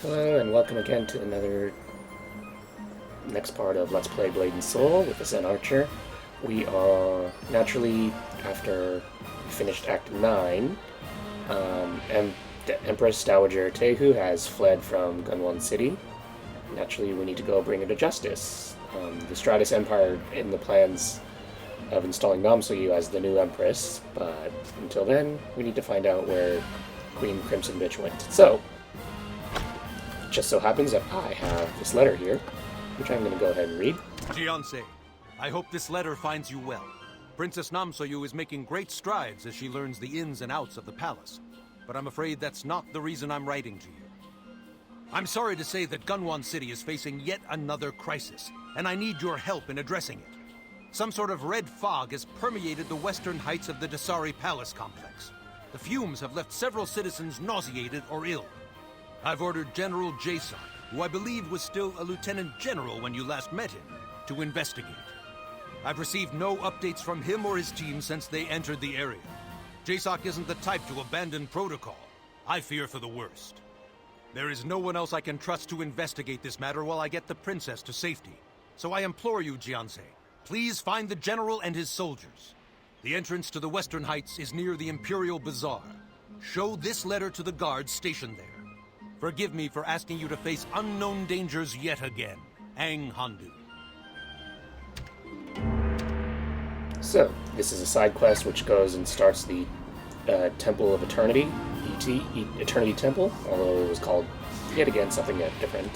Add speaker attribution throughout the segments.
Speaker 1: Hello and welcome again to another next part of Let's Play Blade and Soul with the Zen Archer. We are naturally, after we finished Act 9, and the Empress Dowager Tehu has fled from Gunwon City. Naturally, we need to go bring her to justice. The Stratus Empire in the plans of installing Namsoyu as the new Empress, but until then, we need to find out where Queen Crimson Bitch went. So, just so happens that I have this letter here, which I'm going to go ahead and read.
Speaker 2: Jyansei, I hope this letter finds you well. Princess Namsoyu is making great strides as she learns the ins and outs of the palace, but I'm afraid that's not the reason I'm writing to you. I'm sorry to say that Gunwon City is facing yet another crisis, and I need your help in addressing it. Some sort of red fog has permeated the western heights of the Dasari Palace complex. The fumes have left several citizens nauseated or ill. I've ordered General Jyansei, who I believe was still a lieutenant general when you last met him, to investigate. I've received no updates from him or his team since they entered the area. Jyansei isn't the type to abandon protocol. I fear for the worst. There is no one else I can trust to investigate this matter while I get the princess to safety. So I implore you, Jyansei, please find the general and his soldiers. The entrance to the Western Heights is near the Imperial Bazaar. Show this letter to the guards stationed there. Forgive me for asking you to face unknown dangers yet again. Aang Handu.
Speaker 1: So, this is a side quest which goes and starts the Temple of Eternity, Eternity Temple, although it was called, yet again, something different.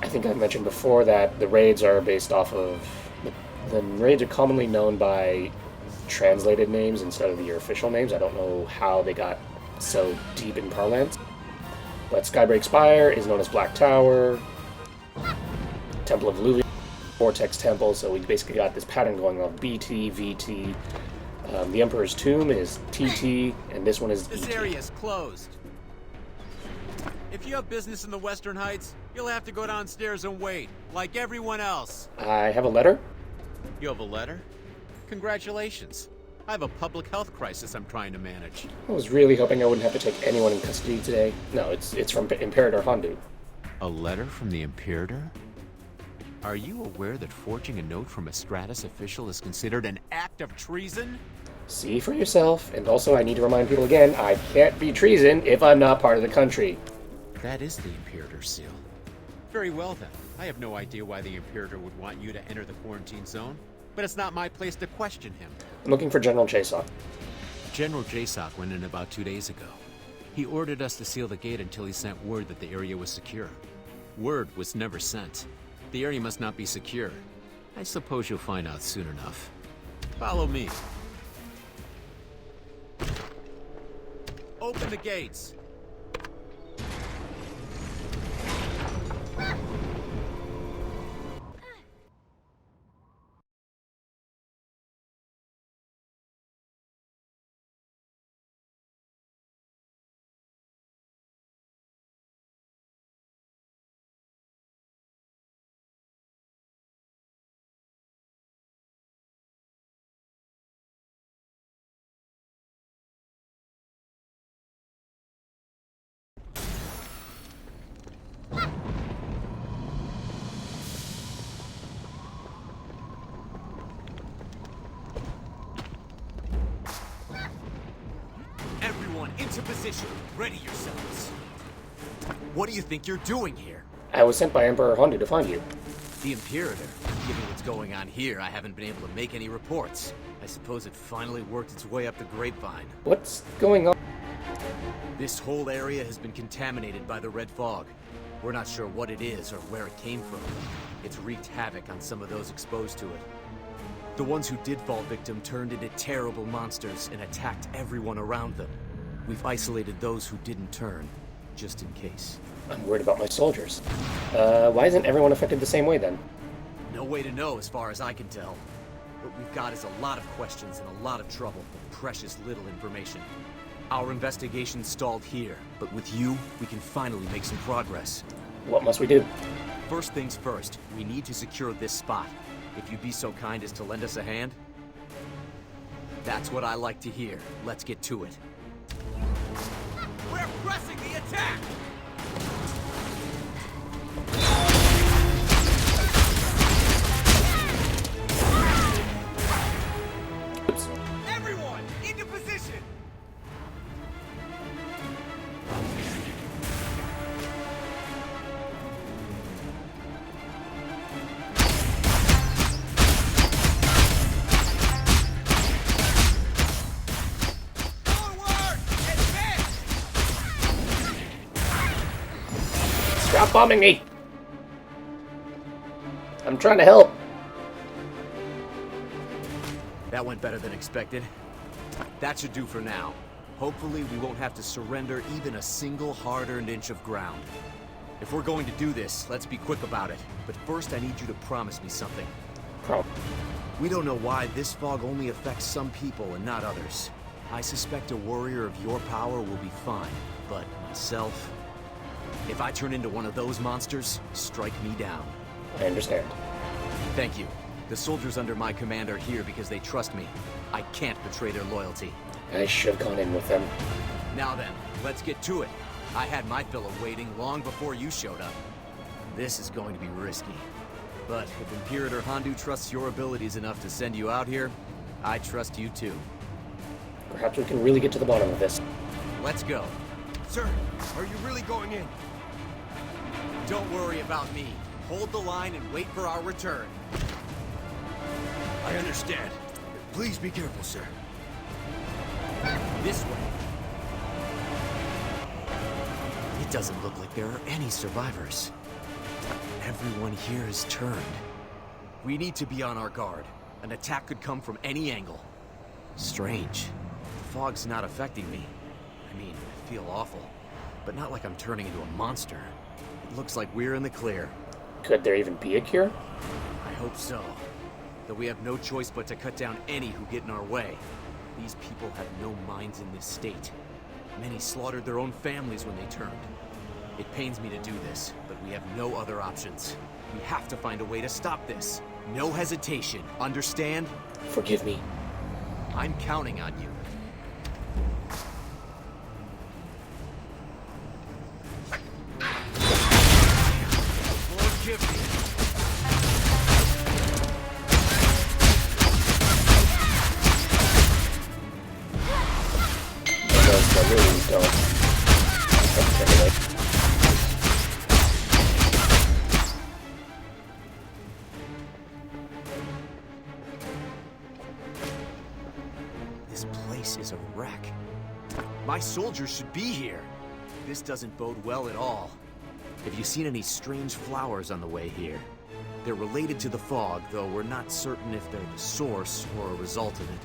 Speaker 1: I think I mentioned before that the raids are based off of... The raids are commonly known by translated names instead of your official names. I don't know how they got so deep in parlance. But Skybreak Spire is known as Black Tower, Temple of Luvian, Vortex Temple, so we basically got this pattern going on: BT, VT. The Emperor's Tomb is TT, and this one is
Speaker 3: This
Speaker 1: ET.
Speaker 3: area is closed. If you have business in the Western Heights, you'll have to go downstairs and wait, like everyone else.
Speaker 1: I have a letter.
Speaker 3: You have a letter? Congratulations. I have a public health crisis I'm trying to manage.
Speaker 1: I was really hoping I wouldn't have to take anyone in custody today. No, it's from Imperator Handu.
Speaker 3: A letter from the Imperator? Are you aware that forging a note from a Stratus official is considered an act of treason?
Speaker 1: See for yourself, and also I need to remind people again, I can't be treason if I'm not part of the country.
Speaker 3: That is the Imperator seal. Very well then. I have no idea why the Imperator would want you to enter the quarantine zone, but it's not my place to question him.
Speaker 1: I'm looking for General Jyansei.
Speaker 3: General Jyansei went in about 2 days ago. He ordered us to seal the gate until he sent word that the area was secure. Word was never sent. The area must not be secure. I suppose you'll find out soon enough. Follow me. Open the gates. Everyone into position. Ready yourselves. What do you think you're doing here?
Speaker 1: I was sent by Emperor Handu to find you.
Speaker 3: The Imperator. Given what's going on here, I haven't been able to make any reports. I suppose it finally worked its way up the grapevine.
Speaker 1: What's going on?
Speaker 3: This whole area has been contaminated by the red fog. We're not sure what it is or where it came from. It's wreaked havoc on some of those exposed to it. The ones who did fall victim turned into terrible monsters and attacked everyone around them. We've isolated those who didn't turn, just in case.
Speaker 1: I'm worried about my soldiers. Why isn't everyone affected the same way then?
Speaker 3: No way to know as far as I can tell. What we've got is a lot of questions and a lot of trouble, but precious little information. Our investigation stalled here, but with you, we can finally make some progress.
Speaker 1: What must we do?
Speaker 3: First things first, we need to secure this spot. If you'd be so kind as to lend us a hand. That's what I like to hear. Let's get to it.
Speaker 1: Stop bombing me! I'm trying to help.
Speaker 3: That went better than expected. That should do for now. Hopefully we won't have to surrender even a single hard-earned inch of ground. If we're going to do this, let's be quick about it. But first I need you to promise me something. We don't know why this fog only affects some people and not others. I suspect a warrior of your power will be fine, but myself... If I turn into one of those monsters, strike me down.
Speaker 1: I understand.
Speaker 3: Thank you. The soldiers under my command are here because they trust me. I can't betray their loyalty.
Speaker 1: I should have gone in with them.
Speaker 3: Now then, let's get to it. I had my fill of waiting long before you showed up. This is going to be risky. But if Imperator Handu trusts your abilities enough to send you out here, I trust you too.
Speaker 1: Perhaps we can really get to the bottom of this.
Speaker 3: Let's go.
Speaker 2: Sir, are you really going in?
Speaker 3: Don't worry about me. Hold the line and wait for our return.
Speaker 2: I understand. Please be careful, sir.
Speaker 3: This way. It doesn't look like there are any survivors. Everyone here is turned. We need to be on our guard. An attack could come from any angle. Strange. The fog's not affecting me. I mean, I feel awful. But not like I'm turning into a monster. It looks like we're in the clear.
Speaker 1: Could there even be a cure?
Speaker 3: I hope so. Though we have no choice but to cut down any who get in our way. These people have no minds in this state. Many slaughtered their own families when they turned. It pains me to do this, but we have no other options. We have to find a way to stop this. No hesitation, understand?
Speaker 1: Forgive me.
Speaker 3: I'm counting on you. Forgive me.
Speaker 1: The ruins don't. Anyway.
Speaker 3: This place is a wreck. My soldiers should be here. This doesn't bode well at all. Have you seen any strange flowers on the way here? They're related to the fog, though we're not certain if they're the source or a result of it.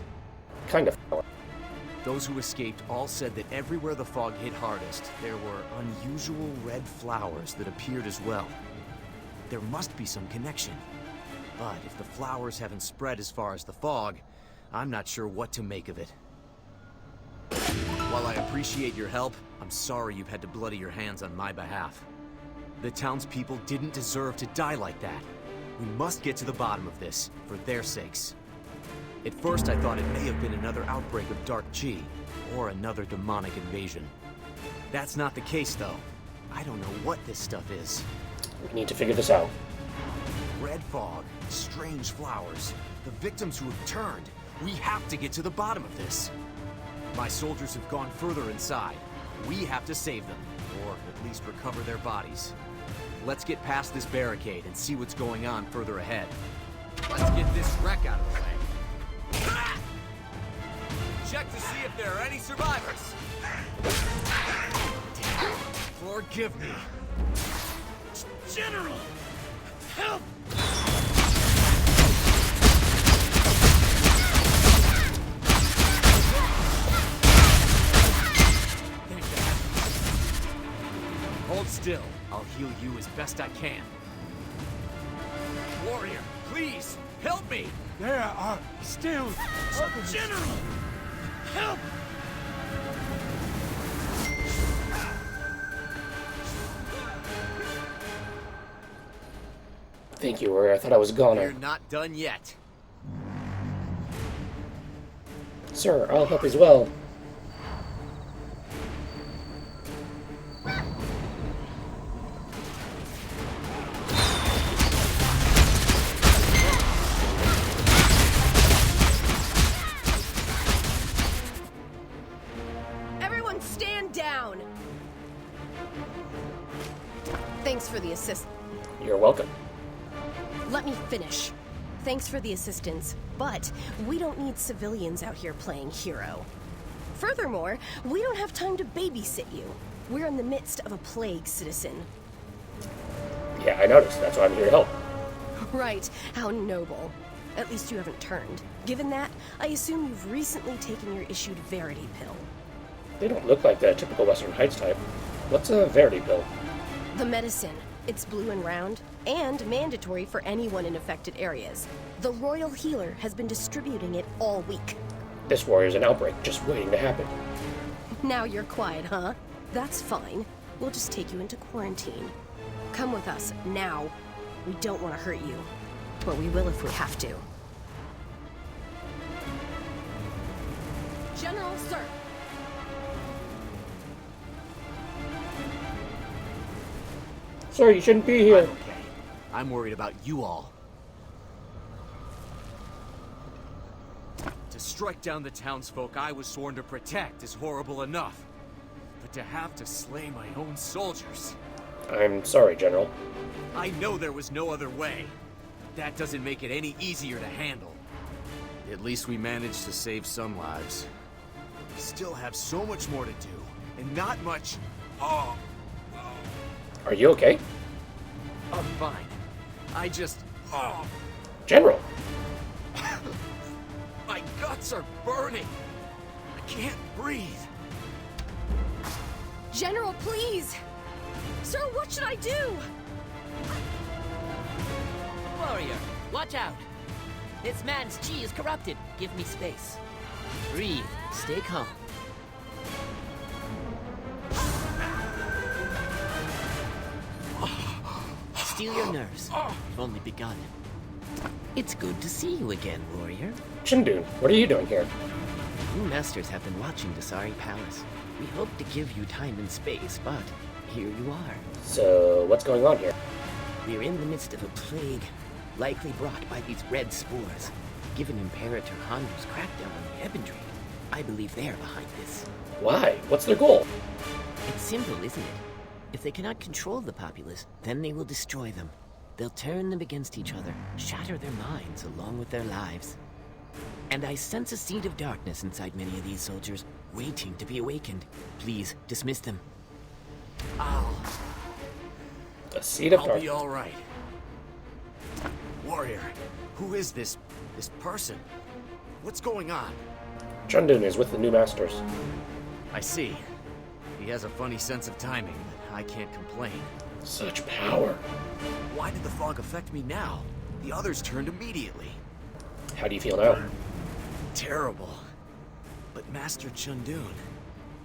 Speaker 1: Kind of.
Speaker 3: Those who escaped all said that everywhere the fog hit hardest, there were unusual red flowers that appeared as well. There must be some connection. But if the flowers haven't spread as far as the fog, I'm not sure what to make of it. While I appreciate your help, I'm sorry you've had to bloody your hands on my behalf. The townspeople didn't deserve to die like that. We must get to the bottom of this, for their sakes. At first I thought it may have been another outbreak of Dark Chi, or another demonic invasion. That's not the case, though. I don't know what this stuff is.
Speaker 1: We need to figure this out.
Speaker 3: Red fog, strange flowers, the victims who have turned. We have to get to the bottom of this. My soldiers have gone further inside. We have to save them, or at least recover their bodies. Let's get past this barricade and see what's going on further ahead. Let's get this wreck out of the way. Check to see if there are any survivors. Forgive me. General! Help! Hold still. I'll heal you as best I can. Warrior, please, help me!
Speaker 2: There are still others.
Speaker 3: General! Help!
Speaker 1: Thank you, Warrior. I thought I was a goner.
Speaker 3: We're not done yet.
Speaker 1: Sir, I'll help as well.
Speaker 4: Everyone stand down! Thanks for the assist.
Speaker 1: You're welcome.
Speaker 4: Let me finish. Thanks for the assistance, but we don't need civilians out here playing hero. Furthermore, we don't have time to babysit you. We're in the midst of a plague, citizen.
Speaker 1: Yeah, I noticed. That's why I'm here to help.
Speaker 4: Right, how noble. At least you haven't turned. Given that, I assume you've recently taken your issued Verity pill.
Speaker 1: They don't look like the typical Western Heights type. What's a Verity pill?
Speaker 4: The medicine. It's blue and round, and mandatory for anyone in affected areas. The Royal Healer has been distributing it all week.
Speaker 1: This warrior's an outbreak, just waiting to happen.
Speaker 4: Now you're quiet, huh? That's fine. We'll just take you into quarantine. Come with us, now. We don't want to hurt you. But we will if we have to. General, sir!
Speaker 1: Sir, you shouldn't be here.
Speaker 3: I'm okay. I'm worried about you all. To strike down the townsfolk I was sworn to protect is horrible enough. But to have to slay my own soldiers...
Speaker 1: I'm sorry, General.
Speaker 3: I know there was no other way. That doesn't make it any easier to handle. At least we managed to save some lives. We still have so much more to do, and not much... Oh,
Speaker 1: Are you okay?
Speaker 3: I'm fine. I just... Oh,
Speaker 1: General!
Speaker 3: my guts are burning. I can't breathe.
Speaker 4: General, please! Sir, what should I do?
Speaker 5: Warrior, watch out! This man's chi is corrupted. Give me space. Breathe. Stay calm. Steal your nerves. You've only begun. It's good to see you again, warrior.
Speaker 1: Chindun, what are you doing here?
Speaker 5: You masters have been watching the Sari Palace. We hoped to give you time and space, but here you are.
Speaker 1: So, what's going on here?
Speaker 5: We're in the midst of a plague, likely brought by these red spores. Given Imperator Handu's crackdown on the Ebon Drake, I believe they're behind this.
Speaker 1: Why? What's their goal?
Speaker 5: It's simple, isn't it? If they cannot control the populace, then they will destroy them. They'll turn them against each other, shatter their minds along with their lives. And I sense a seed of darkness inside many of these soldiers, waiting to be awakened. Please, dismiss them.
Speaker 3: I'll
Speaker 1: A seed of
Speaker 3: be
Speaker 1: darkness.
Speaker 3: all right. Warrior, who is this person? What's going on?
Speaker 1: Chundun is with the new masters.
Speaker 3: I see. He has a funny sense of timing, but I can't complain.
Speaker 1: Such power.
Speaker 3: Why did the fog affect me now? The others turned immediately.
Speaker 1: How do you feel now?
Speaker 3: Terrible. But Master Chundun,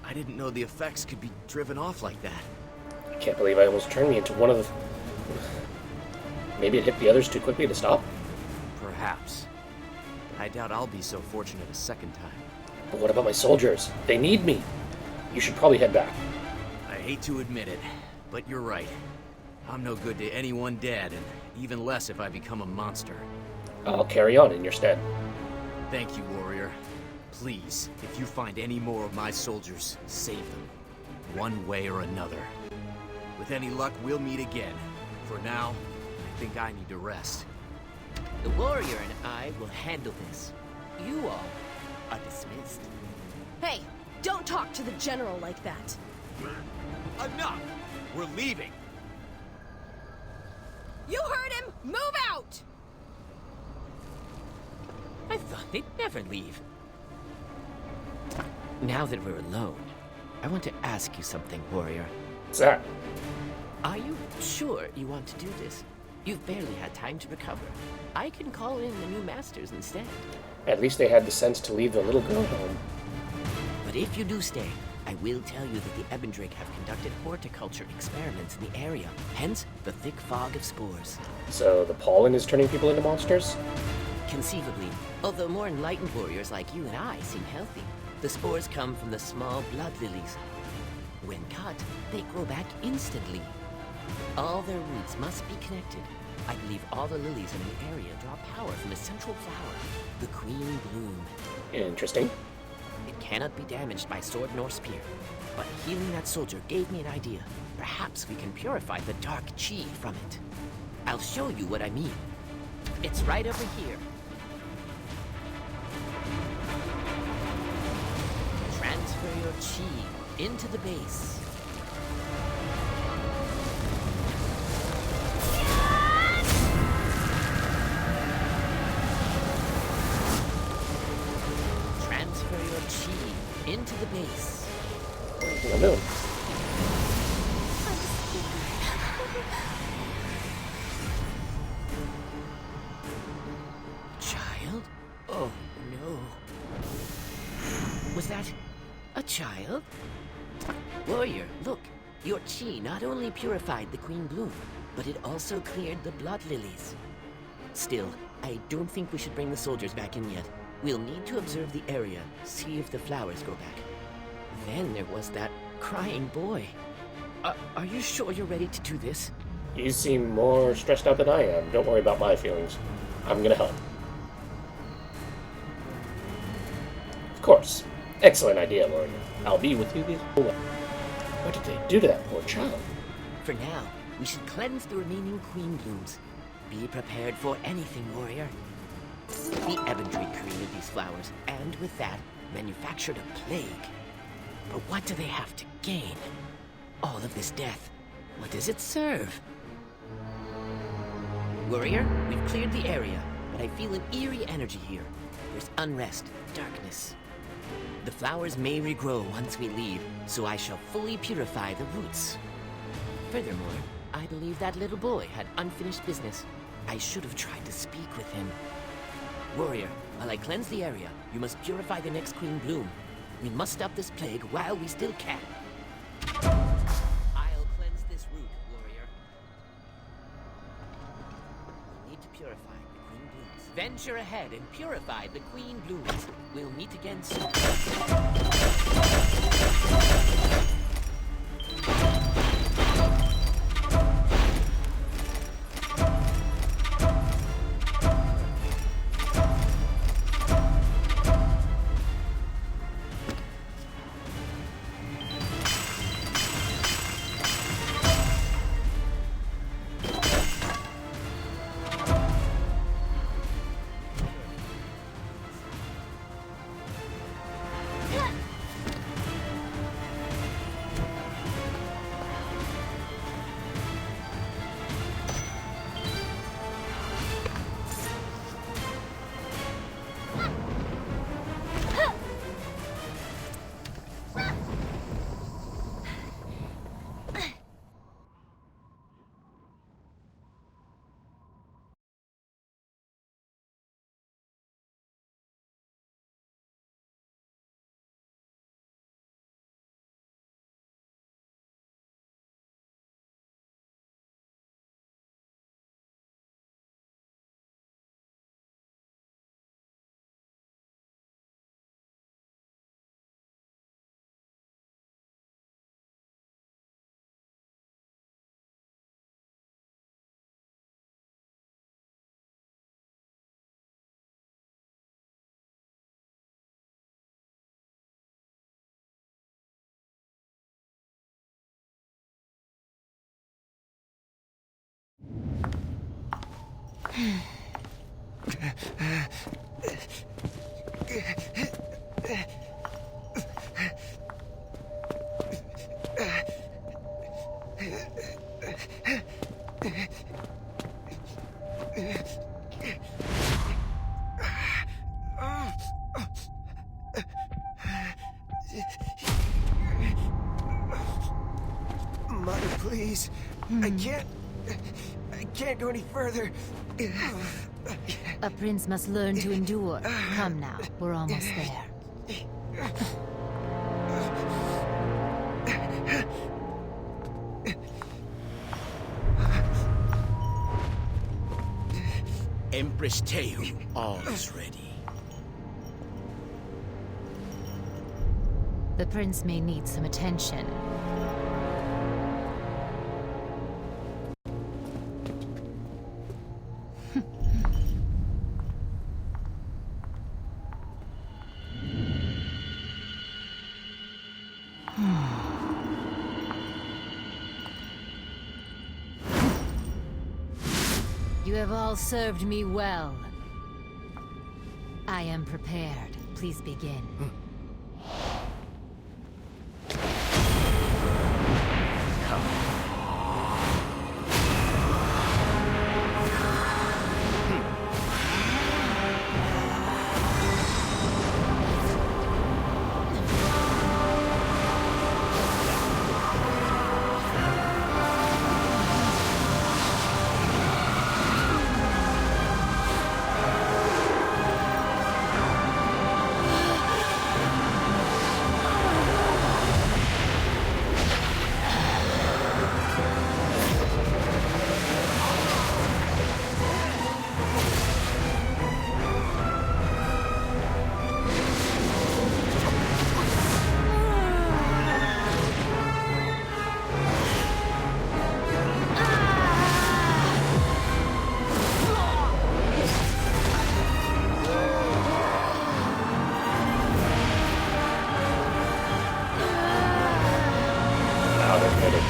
Speaker 3: I didn't know the effects could be driven off like that.
Speaker 1: I can't believe I almost turned me into one of the... Maybe it hit the others too quickly to stop?
Speaker 3: Perhaps. I doubt I'll be so fortunate a second time.
Speaker 1: But what about my soldiers? They need me. You should probably head back.
Speaker 3: I hate to admit it, but you're right. I'm no good to anyone dead, and even less if I become a monster.
Speaker 1: I'll carry on in your stead.
Speaker 3: Thank you, warrior. Please, if you find any more of my soldiers, save them. One way or another. With any luck, we'll meet again. For now, I think I need to rest.
Speaker 5: The warrior and I will handle this. You all are dismissed.
Speaker 4: Hey, don't talk to the General like that.
Speaker 3: Enough! We're leaving!
Speaker 4: You heard him! Move out!
Speaker 5: I thought they'd never leave. Now that we're alone, I want to ask you something, warrior.
Speaker 1: What's that?
Speaker 5: Are you sure you want to do this? You've barely had time to recover. I can call in the new masters instead.
Speaker 1: At least they had the sense to leave the little girl home.
Speaker 5: But if you do stay, I will tell you that the Ebon Drake have conducted horticulture experiments in the area, hence the thick fog of spores.
Speaker 1: So the pollen is turning people into monsters?
Speaker 5: Conceivably, although more enlightened warriors like you and I seem healthy, the spores come from the small blood lilies. When cut, they grow back instantly. All their roots must be connected. I believe all the lilies in an area draw power from a central flower, the Queen Bloom.
Speaker 1: Interesting.
Speaker 5: It cannot be damaged by sword nor spear, but healing that soldier gave me an idea. Perhaps we can purify the dark chi from it. I'll show you what I mean. It's right over here. Transfer your chi into the base.
Speaker 1: attacking the moon.
Speaker 5: Child? Oh, no. Was that a child? Warrior, look. Your chi not only purified the Queen Bloom, but it also cleared the blood lilies. Still, I don't think we should bring the soldiers back in yet. We'll need to observe the area, see if the flowers grow back. Then there was that crying boy. Are you sure you're ready to do this?
Speaker 1: You seem more stressed out than I am. Don't worry about my feelings. I'm gonna help. Of course. Excellent idea, Warrior. I'll be with you the whole way. What did they do to that poor child?
Speaker 5: For now, we should cleanse the remaining Queen Blooms. Be prepared for anything, Warrior. The Ebontree created these flowers, and with that, manufactured a plague. But what do they have to gain? All of this death. What does it serve? Warrior, we've cleared the area, but I feel an eerie energy here. There's unrest, darkness. The flowers may regrow once we leave, so I shall fully purify the roots. Furthermore, I believe that little boy had unfinished business. I should have tried to speak with him. Warrior, while I cleanse the area, you must purify the next Queen Bloom. We must stop this plague while we still can. I'll cleanse this root, Warrior. We need to purify the Queen Blooms. Venture ahead and purify the Queen Blooms. We'll meet again soon.
Speaker 6: Mother, please. I can't go any further.
Speaker 7: A prince must learn to endure. Come now, we're almost there.
Speaker 3: Empress Teu, all is ready.
Speaker 7: The prince may need some attention. You have all served me well. I am prepared. Please begin.
Speaker 1: Ready.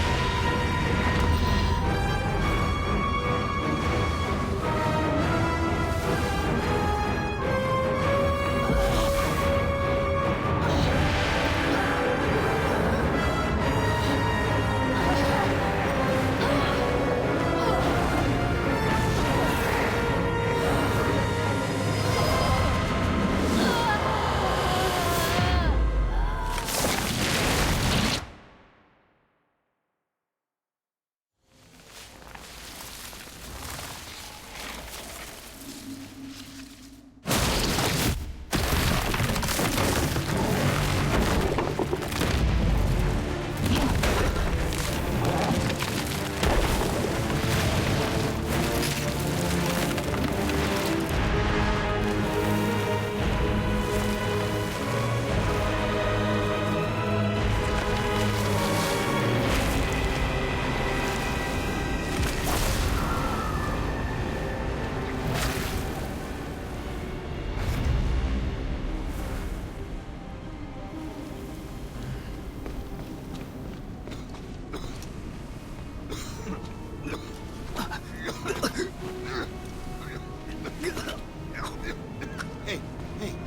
Speaker 2: Hey,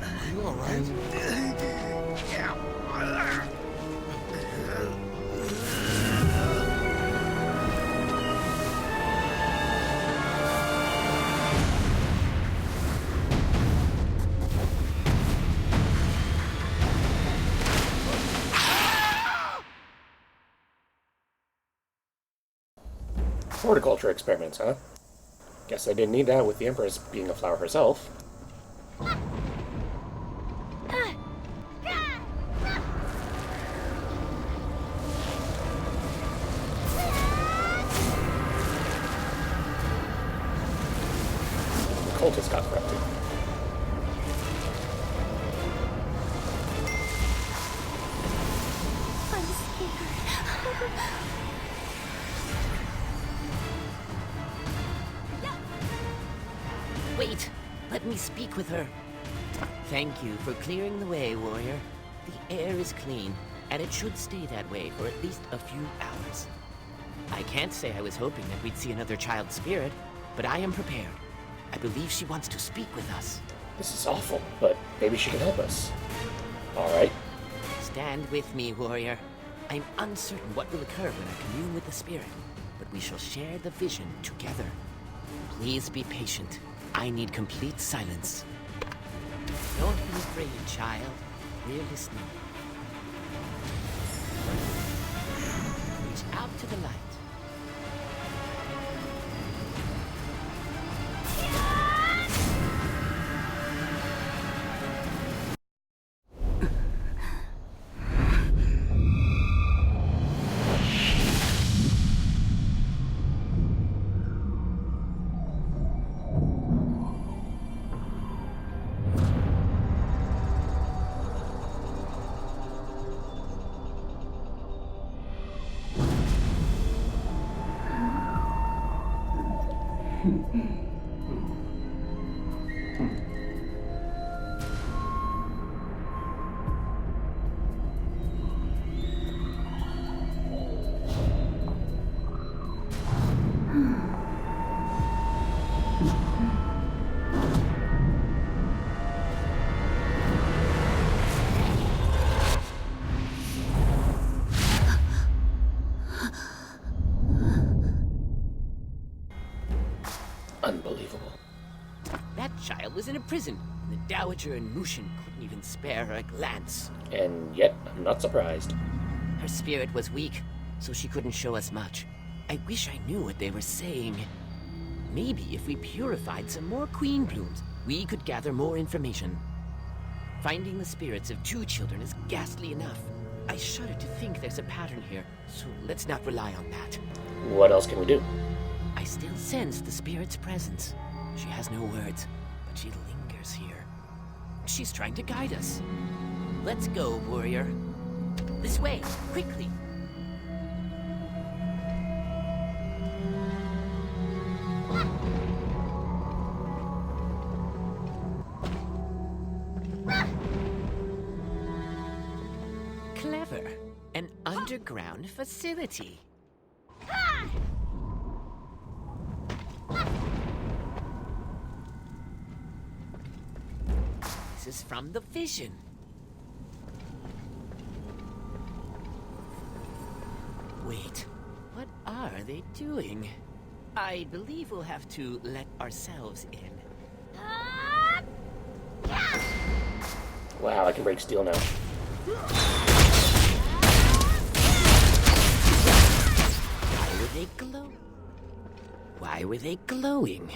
Speaker 2: are you alright?
Speaker 1: Horticulture experiments, huh? Guess I didn't need that with the Empress being a flower herself. The cultist got corrupted.
Speaker 4: I'm scared.
Speaker 5: Wait! Let me speak with her. Thank you for clearing the way, warrior. The air is clean, and it should stay that way for at least a few hours. I can't say I was hoping that we'd see another child spirit, but I am prepared. I believe she wants to speak with us.
Speaker 1: This is awful, but maybe she can help us. Alright.
Speaker 5: Stand with me, warrior. I'm uncertain what will occur when I commune with the spirit, but we shall share the vision together. Please be patient. I need complete silence. Don't be afraid, child. We're listening. Reach out to the light.
Speaker 1: Unbelievable.
Speaker 5: That child was in a prison, and the Dowager and Mushin couldn't even spare her a glance.
Speaker 1: And yet, I'm not surprised.
Speaker 5: Her spirit was weak, so she couldn't show us much. I wish I knew what they were saying. Maybe if we purified some more queen blooms, we could gather more information. Finding the spirits of 2 children is ghastly enough. I shudder to think there's a pattern here, so let's not rely on that.
Speaker 1: What else can we do?
Speaker 5: I still sense the spirit's presence. She has no words, but she lingers here. She's trying to guide us. Let's go, warrior. This way, quickly. Clever. An underground facility. This is from the vision. Wait, what are they doing? I believe we'll have to let ourselves in.
Speaker 1: Wow, I can break steel now.
Speaker 5: Why were they Why were they glowing?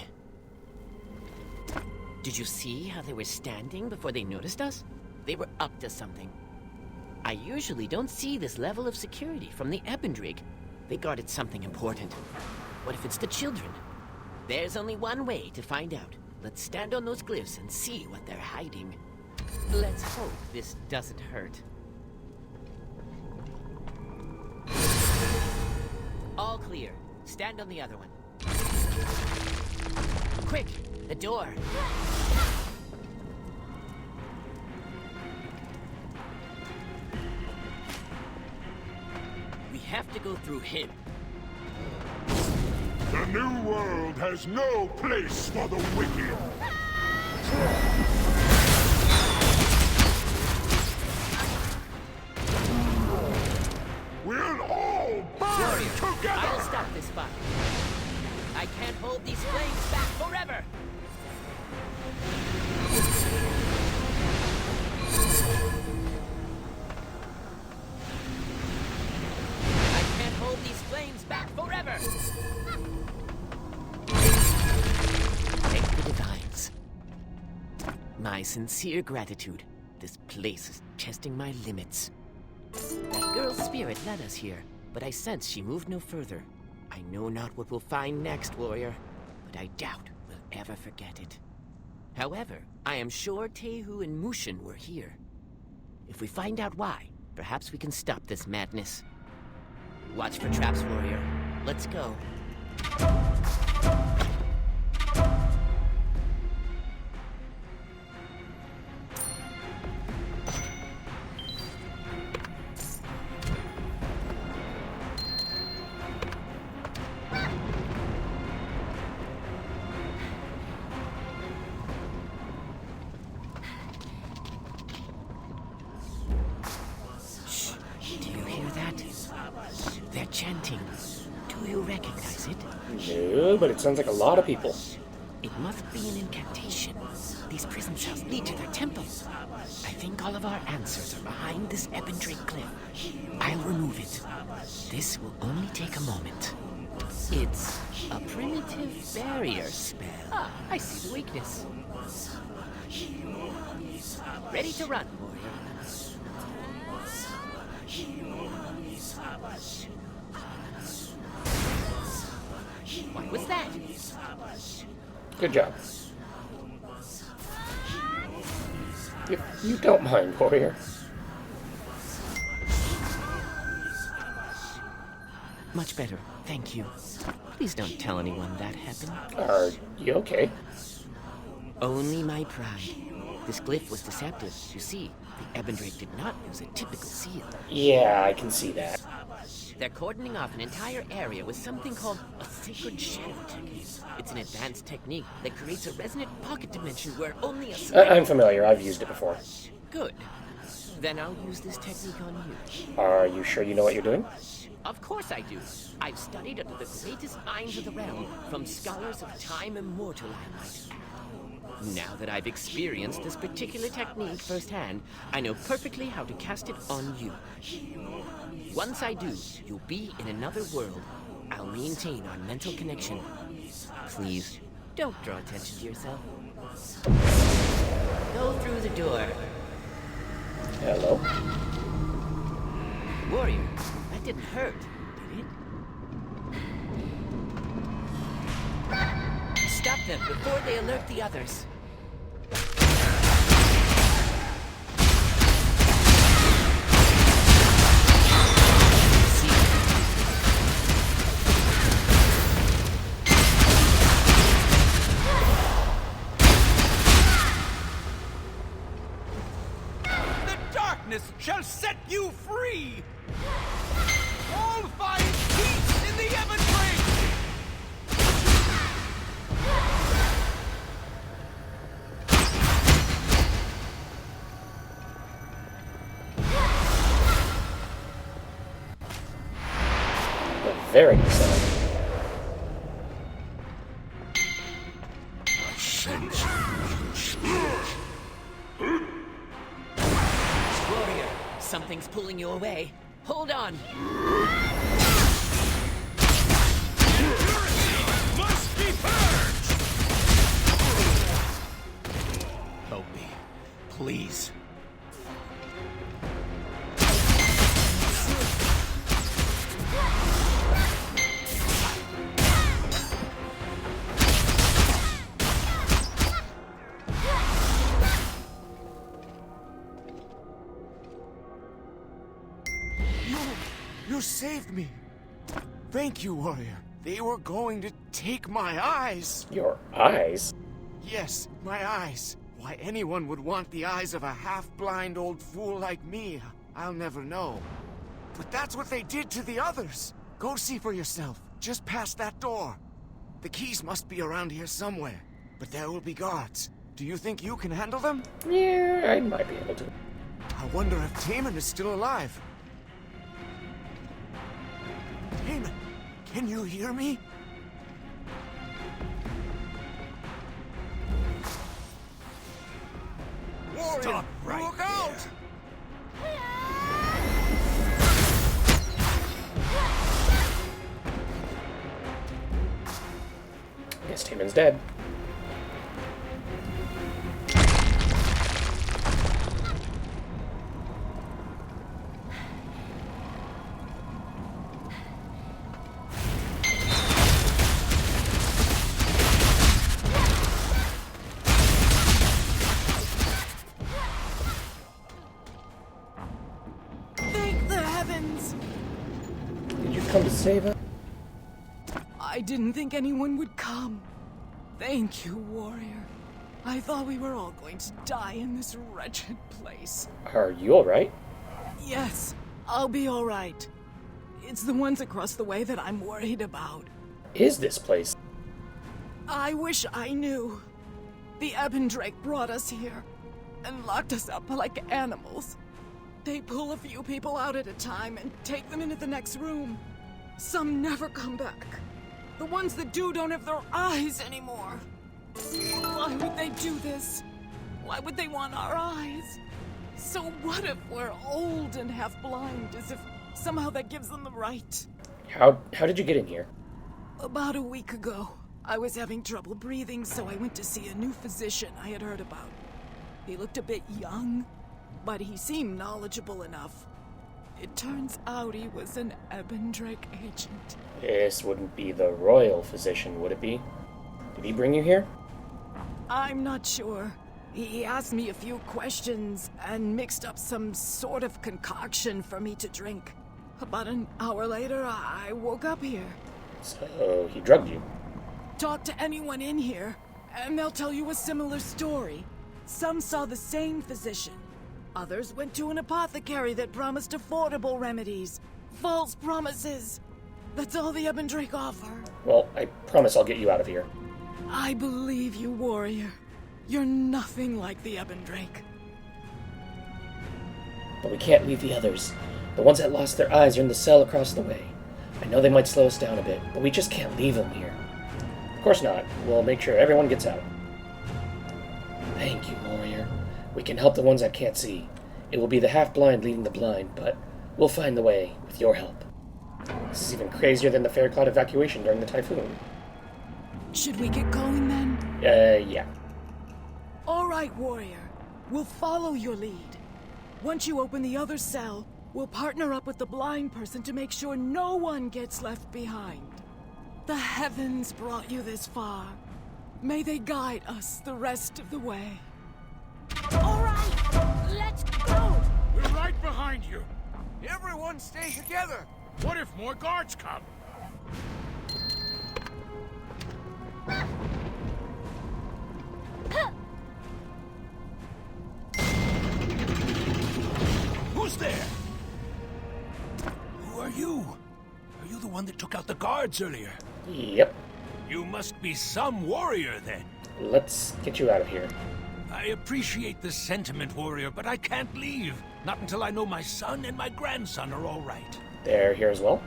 Speaker 5: Did you see how they were standing before they noticed us? They were up to something. I usually don't see this level of security from the Ebendrig. They guarded something important. What if it's the children? There's only one way to find out. Let's stand on those glyphs and see what they're hiding. Let's hope this doesn't hurt. All clear. Stand on the other one. Quick! The door! We have to go through him.
Speaker 8: The new world has no place for the wicked. We'll all burn together!
Speaker 5: I'll stop this fire. I can't hold these flames back forever! I can't hold these flames back forever! Thank the divines. My sincere gratitude. This place is testing my limits. That girl's spirit led us here, but I sense she moved no further. I know not what we'll find next, warrior, but I doubt we'll ever forget it. However, I am sure Tehu and Mushin were here. If we find out why, perhaps we can stop this madness. Watch for traps, warrior. Let's go. They're chanting. Do you recognize it?
Speaker 1: No, but it sounds like a lot of people.
Speaker 5: It must be an incantation. These prison cells lead to their temple. I think all of our answers are behind this Ebendrig cliff. I'll remove it. This will only take a moment. It's a primitive barrier spell. Ah, I see the weakness. Ready to run, warrior. What was that?
Speaker 1: Good job. If you don't mind, warrior.
Speaker 5: Much better, thank you. Please don't tell anyone that happened.
Speaker 1: Are you okay?
Speaker 5: Only my pride. This glyph was deceptive. You see, the Ebendrig did not use a typical seal.
Speaker 1: Yeah, I can see that.
Speaker 5: They're cordoning off an entire area with something called a sacred shadow technique. It's an advanced technique that creates a resonant pocket dimension where only a...
Speaker 1: I'm familiar. I've used it before.
Speaker 5: Good. Then I'll use this technique on you.
Speaker 1: Are you sure you know what you're doing?
Speaker 5: Of course I do. I've studied under the greatest minds of the realm, from scholars of time immortal, I might. Now that I've experienced this particular technique firsthand, I know perfectly how to cast it on you. Once I do, you'll be in another world. I'll maintain our mental connection. Please, don't draw attention to yourself. Go through the door.
Speaker 1: Hello?
Speaker 5: Warrior, that didn't hurt, did it? Stop them before they alert the others.
Speaker 2: Shall set you free!
Speaker 1: very exciting.
Speaker 8: I sense
Speaker 5: Warrior, something's pulling you away. Hold on.
Speaker 2: Must be purged!
Speaker 3: Help me. Please.
Speaker 6: You saved me. Thank you, warrior. They were going to take my eyes.
Speaker 1: Your eyes?
Speaker 6: Yes, my eyes. Why anyone would want the eyes of a half-blind old fool like me, I'll never know. But that's what they did to the others. Go see for yourself, just past that door. The keys must be around here somewhere, but there will be guards. Do you think you can handle them?
Speaker 1: Yeah, I might be able to.
Speaker 6: I wonder if Taman is still alive. Taman, can you hear me? Warrior,
Speaker 2: Stop right
Speaker 6: look out!
Speaker 1: I guess Taman's dead.
Speaker 9: Thank the heavens!
Speaker 1: Did you come to save us?
Speaker 9: I didn't think anyone would come. Thank you, warrior. I thought we were all going to die in this wretched place.
Speaker 1: Are you alright?
Speaker 9: Yes, I'll be all right. It's the ones across the way that I'm worried about.
Speaker 1: Is this place?
Speaker 9: I wish I knew. The Ebendrake brought us here and locked us up like animals. They pull a few people out at a time and take them into the next room. Some never come back. The ones that do don't have their eyes anymore. Why would they do this? Why would they want our eyes? So what if we're old and half blind, as if somehow that gives them the right?
Speaker 1: How did you get in here?
Speaker 9: About a week ago, I was having trouble breathing, so I went to see a new physician I had heard about. He looked a bit young, but he seemed knowledgeable enough. It turns out he was an Ebendrake agent.
Speaker 1: This wouldn't be the royal physician, would it be? Did he bring you here?
Speaker 9: I'm not sure. He asked me a few questions and mixed up some sort of concoction for me to drink. About an hour later, I woke up here.
Speaker 1: So he drugged you.
Speaker 9: Talk to anyone in here, and they'll tell you a similar story. Some saw the same physician. Others went to an apothecary that promised affordable remedies. False promises. That's all the Ebendrake offer.
Speaker 1: Well, I promise I'll get you out of here.
Speaker 9: I believe you, warrior. You're nothing like the Ebendrake.
Speaker 1: But we can't leave the others. The ones that lost their eyes are in the cell across the way. I know they might slow us down a bit, but we just can't leave them here. Of course not. We'll make sure everyone gets out. Thank you, warrior. We can help the ones that can't see. It will be the half-blind leading the blind, but we'll find the way with your help. This is even crazier than the Fair Cloud evacuation during the typhoon.
Speaker 9: Should we get going then?
Speaker 1: Yeah.
Speaker 9: All right, warrior. We'll follow your lead. Once you open the other cell, we'll partner up with the blind person to make sure no one gets left behind. The heavens brought you this far. May they guide us the rest of the way.
Speaker 7: All right, let's go!
Speaker 8: We're right behind you.
Speaker 6: Everyone stay together.
Speaker 8: What if more guards come?
Speaker 2: Who's there? Who are you? Are you the one that took out the guards earlier?
Speaker 1: Yep.
Speaker 2: You must be some warrior, then.
Speaker 1: Let's get you out of here.
Speaker 2: I appreciate the sentiment, warrior, but I can't leave. Not until I know my son and my grandson are all right.
Speaker 1: They're here as well?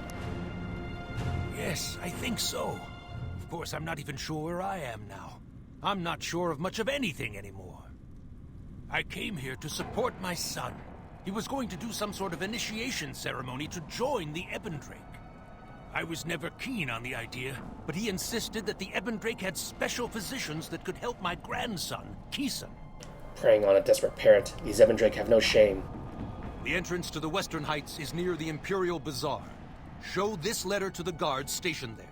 Speaker 2: Yes, I think so. Of course, I'm not even sure where I am now. I'm not sure of much of anything anymore. I came here to support my son. He was going to do some sort of initiation ceremony to join the Ebondrake. I was never keen on the idea, but he insisted that the Ebondrake had special physicians that could help my grandson, Keeson.
Speaker 1: Preying on a desperate parent, these Ebondrake have no shame.
Speaker 2: The entrance to the Western Heights is near the Imperial Bazaar. Show this letter to the guards stationed there.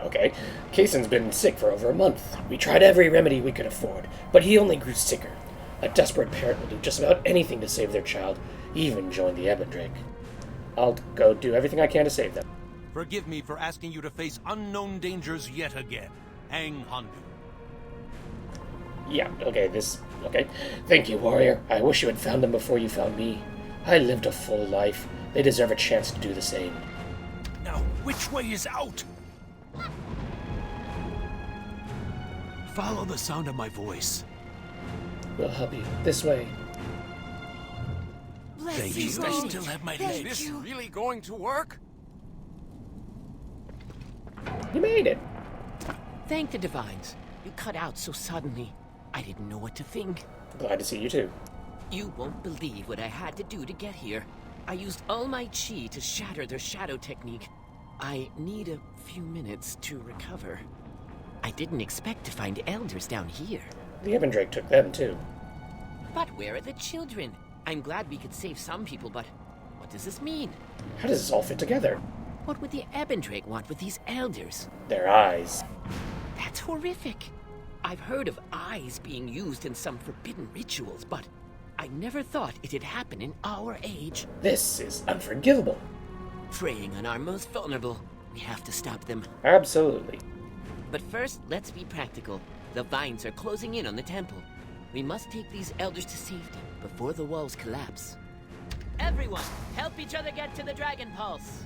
Speaker 1: Okay. Keeson's been sick for over a month. We tried every remedy we could afford, but he only grew sicker. A desperate parent will do just about anything to save their child, even join the Ebondrake. I'll go do everything I can to save them.
Speaker 2: Forgive me for asking you to face unknown dangers yet again. Hang Hondu.
Speaker 1: Yeah, okay. Thank you, warrior. I wish you had found them before you found me. I lived a full life. They deserve a chance to do the same.
Speaker 2: Now, which way is out?
Speaker 3: Follow the sound of my voice.
Speaker 1: We'll help you. This way.
Speaker 9: Bless you,
Speaker 2: I
Speaker 9: both.
Speaker 2: still have my
Speaker 9: Thank
Speaker 2: legs.
Speaker 6: This
Speaker 9: you.
Speaker 6: really going to work?
Speaker 1: You made it.
Speaker 5: Thank the Divines. You cut out so suddenly. I didn't know what to think.
Speaker 1: Glad to see you too.
Speaker 5: You won't believe what I had to do to get here. I used all my chi to shatter their shadow technique. I need a few minutes to recover. I didn't expect to find elders down here.
Speaker 1: The Ebondrake took them too.
Speaker 5: But where are the children? I'm glad we could save some people, but what does this mean?
Speaker 1: How does this all fit together?
Speaker 5: What would the Ebondrake want with these elders?
Speaker 1: Their eyes.
Speaker 5: That's horrific. I've heard of eyes being used in some forbidden rituals, but I never thought it'd happen in our age.
Speaker 1: This is unforgivable.
Speaker 5: Preying on our most vulnerable. We have to stop them.
Speaker 1: Absolutely.
Speaker 5: But first, let's be practical. The vines are closing in on the temple. We must take these elders to safety before the walls collapse. Everyone, help each other get to the Dragon Pulse.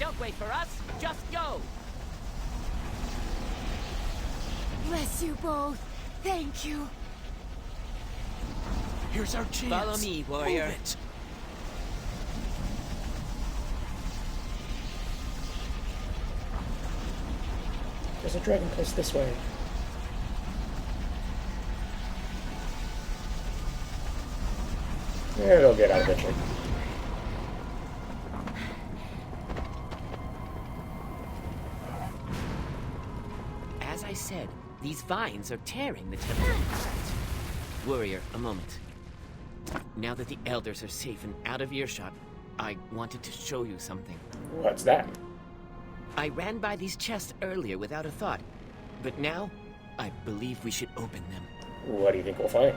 Speaker 5: Don't wait for us, just go!
Speaker 9: Bless you both. Thank you.
Speaker 2: Here's our chance.
Speaker 5: Follow me, warrior.
Speaker 2: Move it.
Speaker 1: There's a dragon place this way. It'll get out eventually.
Speaker 5: As I said, these vines are tearing the temple apart. Warrior, a moment. Now that the elders are safe and out of earshot, I wanted to show you something.
Speaker 1: What's that?
Speaker 5: I ran by these chests earlier without a thought, but now I believe we should open them.
Speaker 1: What do you think we'll find?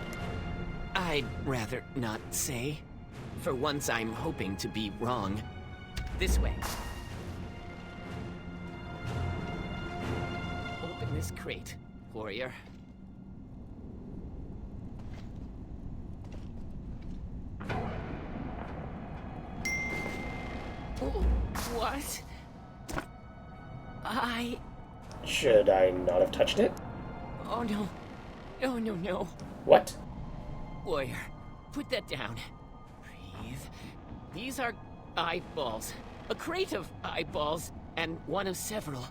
Speaker 5: I'd rather not say. For once, I'm hoping to be wrong. This way. Open this crate, warrior. What?
Speaker 1: Should I not have touched it?
Speaker 5: Oh no. No, no, no.
Speaker 1: What?
Speaker 5: Warrior, put that down. Breathe. These are eyeballs. A crate of eyeballs, and one of several.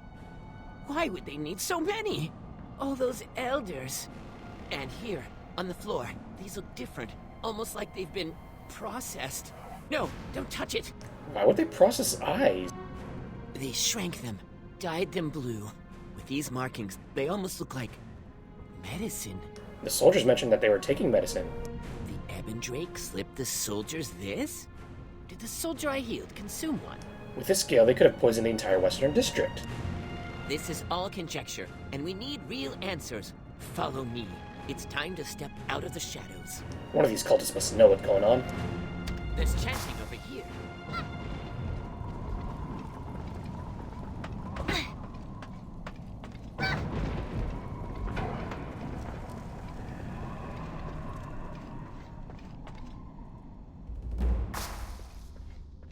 Speaker 5: Why would they need so many? All those elders. And here, on the floor, these look different. Almost like they've been processed. No, don't touch it.
Speaker 1: Why would they process eyes?
Speaker 5: They shrank them, dyed them blue. With these markings, they almost look like medicine.
Speaker 1: The soldiers mentioned that they were taking medicine.
Speaker 5: The Ebondrake slipped the soldiers this? Did the soldier I healed consume one?
Speaker 1: With this scale, they could have poisoned the entire Western District.
Speaker 5: This is all conjecture, and we need real answers. Follow me. It's time to step out of the shadows.
Speaker 1: One of these cultists must know what's going on.
Speaker 5: There's chanting over here.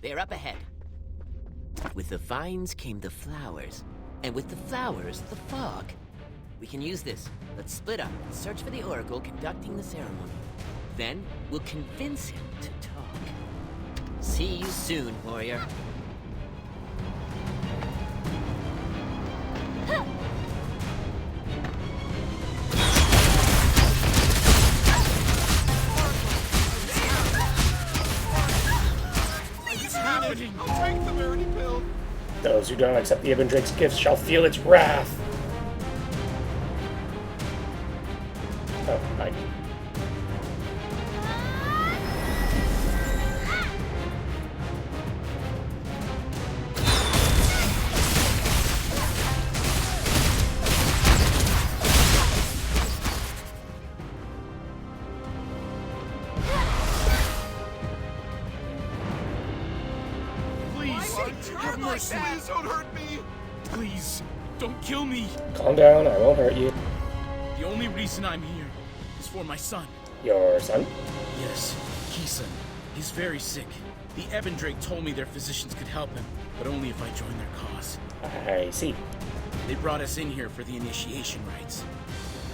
Speaker 5: They're up ahead. With the vines came the flowers. And with the flowers, the fog. We can use this. Let's split up and search for the Oracle conducting the ceremony. Then, we'll convince him to talk. See you soon, warrior.
Speaker 6: I'll take the Verity Pill.
Speaker 1: Those who don't accept the Ibn Drake's gifts shall feel its wrath. Oh, hi.
Speaker 6: Have mercy. Please don't hurt me.
Speaker 10: Please, don't kill me.
Speaker 1: Calm down, I won't hurt you.
Speaker 10: The only reason I'm here is for my son.
Speaker 1: Your son?
Speaker 10: Yes, Kisan. He's very sick. The Ebon Drake told me their physicians could help him, but only if I join their cause.
Speaker 1: I see.
Speaker 10: They brought us in here for the initiation rites.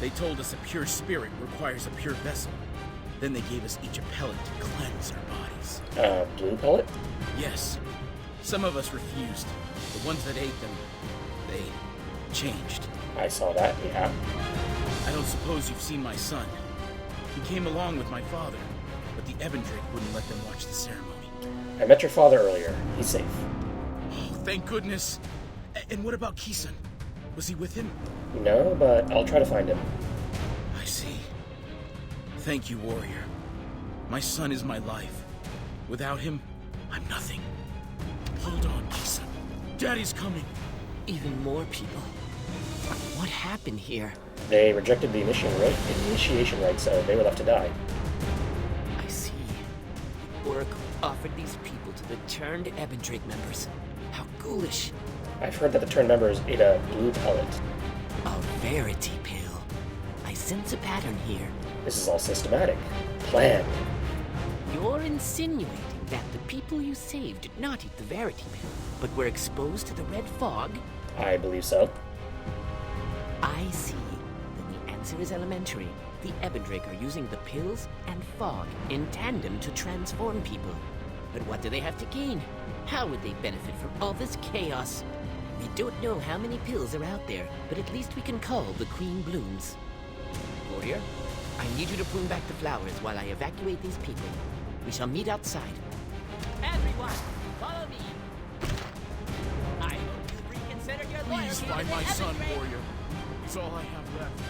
Speaker 10: They told us a pure spirit requires a pure vessel. Then they gave us each a pellet to cleanse our bodies.
Speaker 1: Blue pellet?
Speaker 10: Yes. Some of us refused. The ones that ate them, they changed.
Speaker 1: I saw that, yeah.
Speaker 10: I don't suppose you've seen my son. He came along with my father, but the Ebon Drake wouldn't let them watch the ceremony.
Speaker 1: I met your father earlier. He's safe.
Speaker 10: Oh, thank goodness. And what about Kisan? Was he with him?
Speaker 1: No, but I'll try to find him.
Speaker 10: I see. Thank you, warrior. My son is my life. Without him, I'm nothing. Hold on, Kisan. Daddy's coming.
Speaker 5: Even more people. What happened here?
Speaker 1: They rejected the initiation rites, so they were left to die.
Speaker 5: I see. The Oracle offered these people to the turned Ebon Drake members. How ghoulish.
Speaker 1: I've heard that the turned members ate a blue pellet.
Speaker 5: A Verity Pill. I sense a pattern here.
Speaker 1: This is all systematic. Planned.
Speaker 5: You're insinuating that the people you saved did not eat the Verity Pill, but were exposed to the red fog?
Speaker 1: I believe so.
Speaker 5: I see. Then the answer is elementary. The Ebon Drake are using the pills and fog in tandem to transform people. But what do they have to gain? How would they benefit from all this chaos? We don't know how many pills are out there, but at least we can call the Queen Blooms. Warrior, I need you to prune back the flowers while I evacuate these people. We shall meet outside. Everyone, follow me. I hope you reconsider your loyalty.
Speaker 10: Please find my son, warrior. He's all I have left.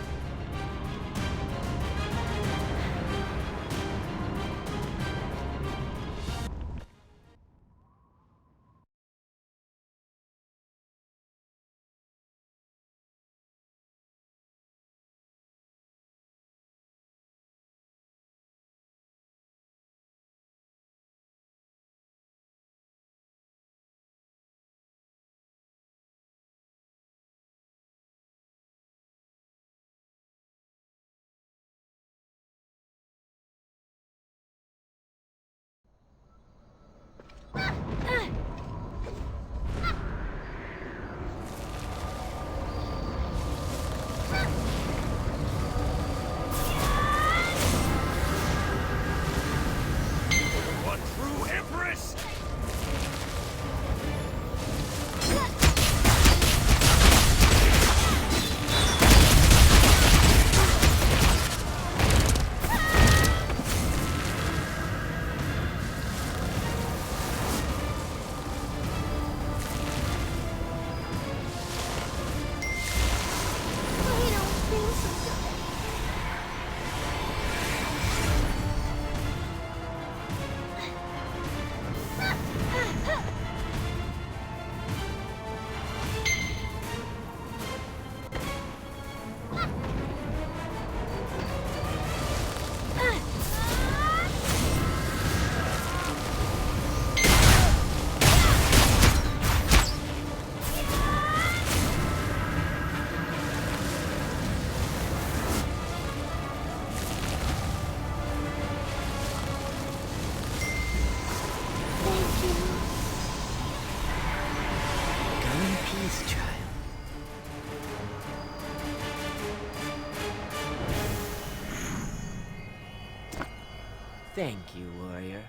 Speaker 5: Thank you, warrior.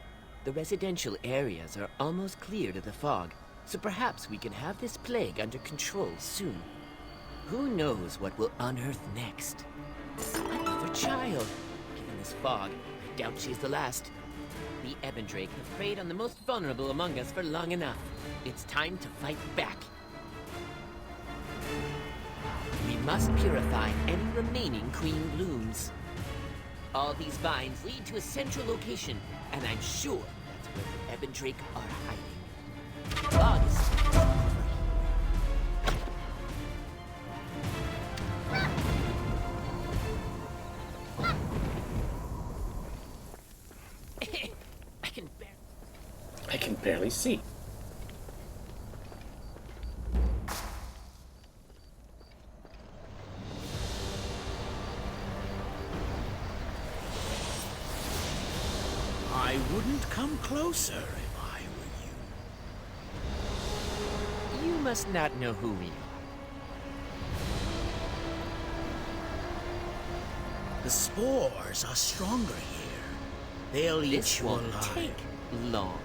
Speaker 5: The residential areas are almost clear to the fog, so perhaps we can have this plague under control soon. Who knows what we'll unearth next? Another child. Given this fog, I doubt she's the last. The Ebendrake have preyed on the most vulnerable among us for long enough. It's time to fight back. We must purify any remaining queen blooms. All these vines lead to a central location, and I'm sure that's where the Ebendrake are hiding. August.
Speaker 1: I can barely see.
Speaker 10: I wouldn't come closer if I were you.
Speaker 5: You must not know who we are.
Speaker 10: The spores are stronger here. They'll eat
Speaker 5: This
Speaker 10: you
Speaker 5: won't
Speaker 10: alive.
Speaker 5: take long.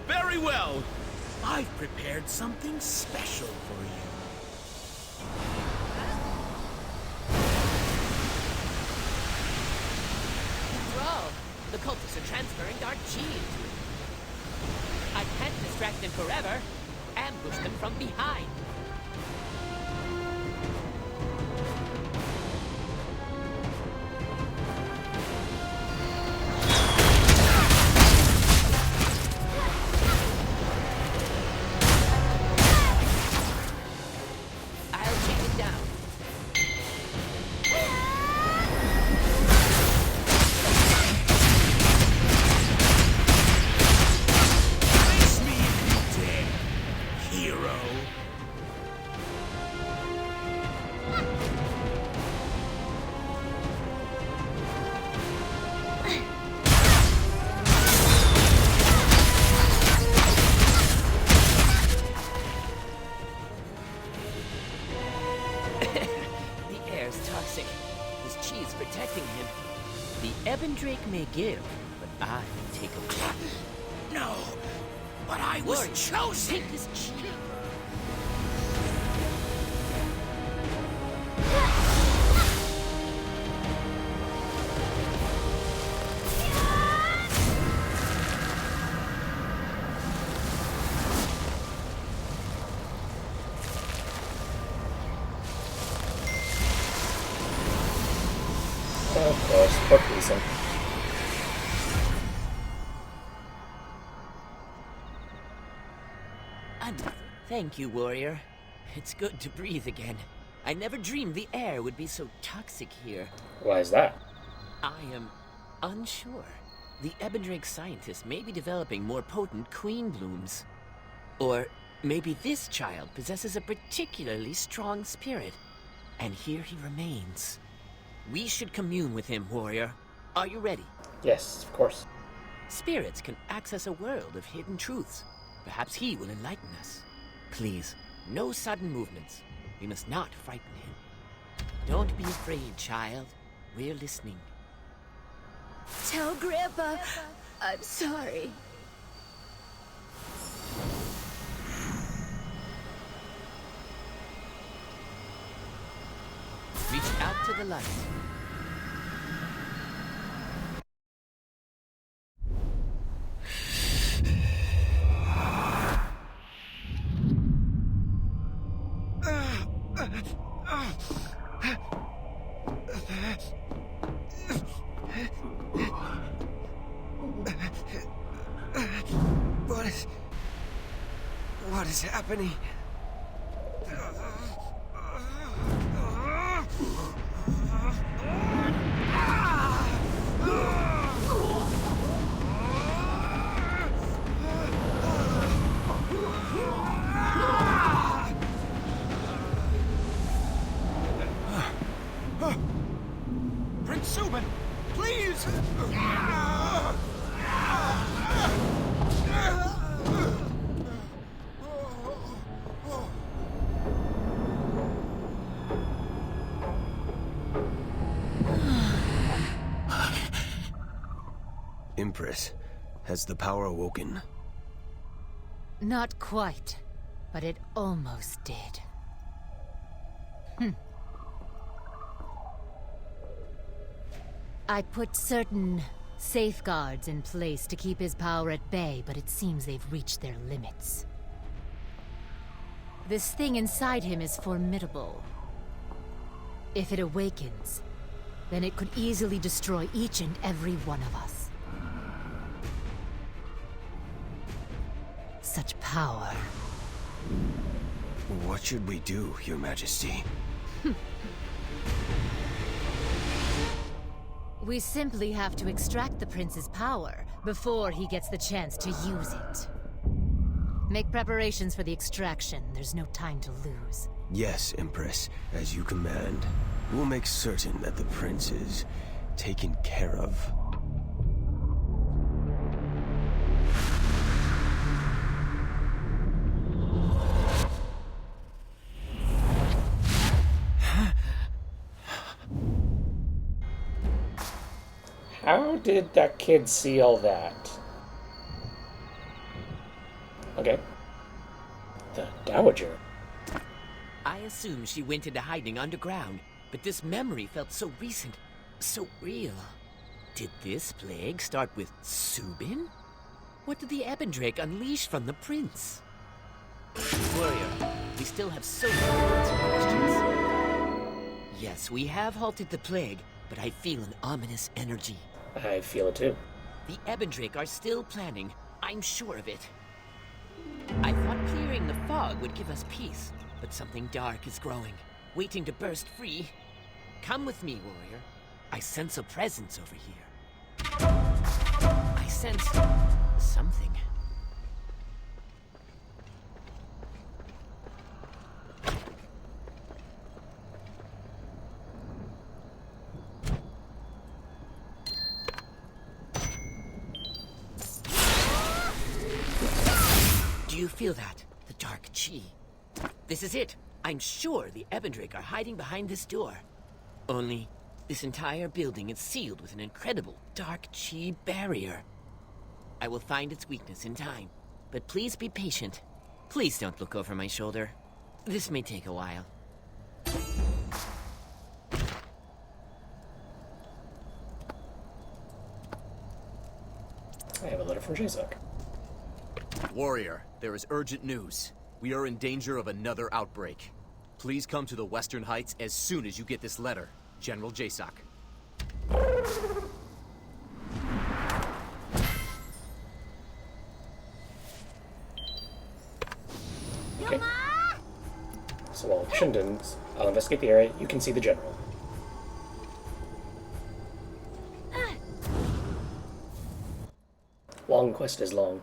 Speaker 10: Very well. I've prepared something special for you.
Speaker 5: Thrall, the cultists are transferring our chi into it. I can't distract them forever. Ambush them from behind. I'll chase it down.
Speaker 10: Face me if you dare, hero.
Speaker 5: The air's toxic. His chi is protecting him. The Ebendrake may give, but I take away.
Speaker 10: No, but I was
Speaker 5: Warrior,
Speaker 10: chosen.
Speaker 5: take this chi.
Speaker 1: Of course, poor Gleason.
Speaker 5: Thank you, warrior. It's good to breathe again. I never dreamed the air would be so toxic here.
Speaker 1: Why is that?
Speaker 5: I am unsure. The Ebendrake scientists may be developing more potent queen blooms. Or maybe this child possesses a particularly strong spirit, and here he remains. We should commune with him, warrior. Are you ready?
Speaker 1: Yes, of course.
Speaker 5: Spirits can access a world of hidden truths. Perhaps he will enlighten us. Please, no sudden movements. We must not frighten him. Don't be afraid, child. We're listening.
Speaker 4: Tell Grandpa I'm sorry.
Speaker 5: Reach out to the light.
Speaker 6: What is happening?
Speaker 2: Prince Subin, please!
Speaker 11: Empress? Has the power awoken?
Speaker 7: Not quite, but it almost did. I put certain safeguards in place to keep his power at bay, but it seems they've reached their limits. This thing inside him is formidable. If it awakens, then it could easily destroy each and every one of us. Such power.
Speaker 11: What should we do, Your Majesty?
Speaker 7: We simply have to extract the prince's power before he gets the chance to use it. Make preparations for the extraction. There's no time to lose.
Speaker 11: Yes, Empress, as you command. We'll make certain that the prince is taken care of.
Speaker 1: How did that kid see all that? Okay. The Dowager.
Speaker 5: I assume she went into hiding underground, but this memory felt so recent, so real. Did this plague start with Subin? What did the Ebendrake unleash from the prince? Warrior, we still have so many unanswered questions. Yes, we have halted the plague, but I feel an ominous energy.
Speaker 1: I feel it too.
Speaker 5: The Ebendrake are still planning. I'm sure of it. I thought clearing the fog would give us peace, but something dark is growing, waiting to burst free. Come with me, warrior. I sense a presence over here. I sense something. Do you feel that? The dark chi. This is it. I'm sure the Ebendrake are hiding behind this door. Only, this entire building is sealed with an incredible dark chi barrier. I will find its weakness in time, but please be patient. Please don't look over my shoulder. This may take a while.
Speaker 1: I have a letter from Jyansei.
Speaker 3: Warrior, there is urgent news. We are in danger of another outbreak. Please come to the Western Heights as soon as you get this letter. General Jyansei.
Speaker 1: Okay. So while Shindon's, I'll investigate the area. You can see the general. Long quest is long.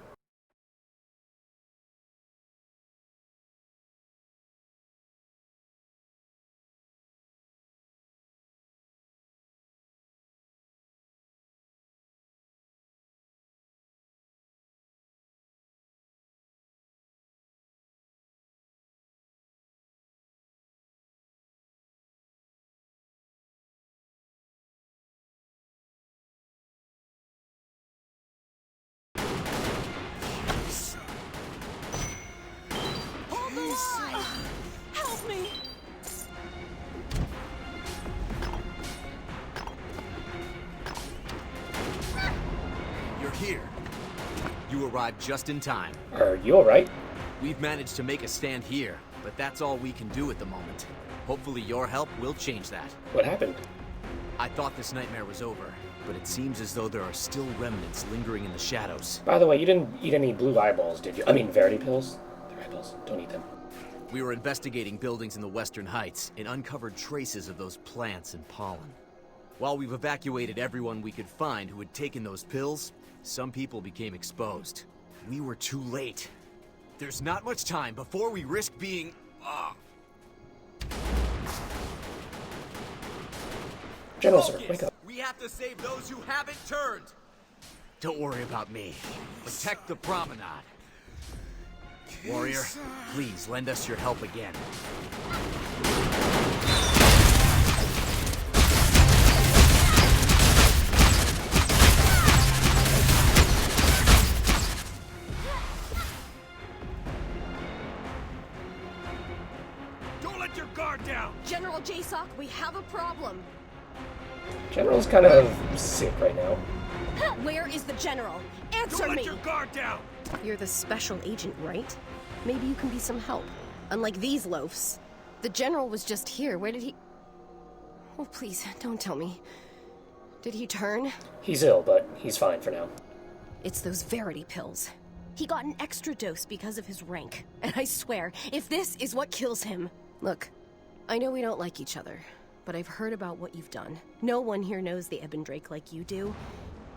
Speaker 9: Help me!
Speaker 3: You're here. You arrived just in time.
Speaker 1: Are you alright?
Speaker 3: We've managed to make a stand here, but that's all we can do at the moment. Hopefully your help will change that.
Speaker 1: What happened?
Speaker 3: I thought this nightmare was over, but it seems as though there are still remnants lingering in the shadows.
Speaker 1: By the way, you didn't eat any blue eyeballs, did you? I mean, Verity pills? They're eyeballs. Don't eat them.
Speaker 3: We were investigating buildings in the Western Heights and uncovered traces of those plants and pollen. While we've evacuated everyone we could find who had taken those pills, some people became exposed. We were too late. There's not much time before we risk being...
Speaker 1: General, sir, wake up.
Speaker 3: We have to save those who haven't turned! Don't worry about me. Protect the promenade. Warrior, please lend us your help again.
Speaker 10: your guard down!
Speaker 4: General Jasoc, we have a problem.
Speaker 1: General's kind of sick right now.
Speaker 4: Where is the general? Answer
Speaker 10: Don't
Speaker 4: me!
Speaker 10: let your guard down!
Speaker 4: You're the special agent, right? Maybe you can be some help. Unlike these loafs. The general was just here. Where did he... Oh, please, don't tell me. Did he turn?
Speaker 1: He's ill, but he's fine for now.
Speaker 4: It's those Verity pills. He got an extra dose because of his rank. And I swear, if this is what kills him... Look, I know we don't like each other, but I've heard about what you've done. No one here knows the Ebon Drake like you do,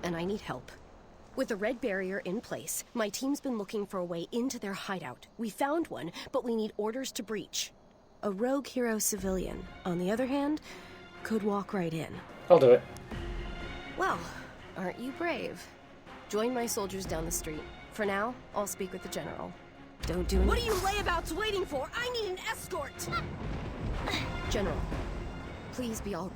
Speaker 4: and I need help. With the red barrier in place, my team's been looking for a way into their hideout. We found one, but we need orders to breach. A rogue hero civilian, on the other hand, could walk right in.
Speaker 1: I'll do it.
Speaker 4: Well, aren't you brave? Join my soldiers down the street. For now, I'll speak with the general. Don't do anything. What are you layabouts waiting for? I need an escort! General, please be all...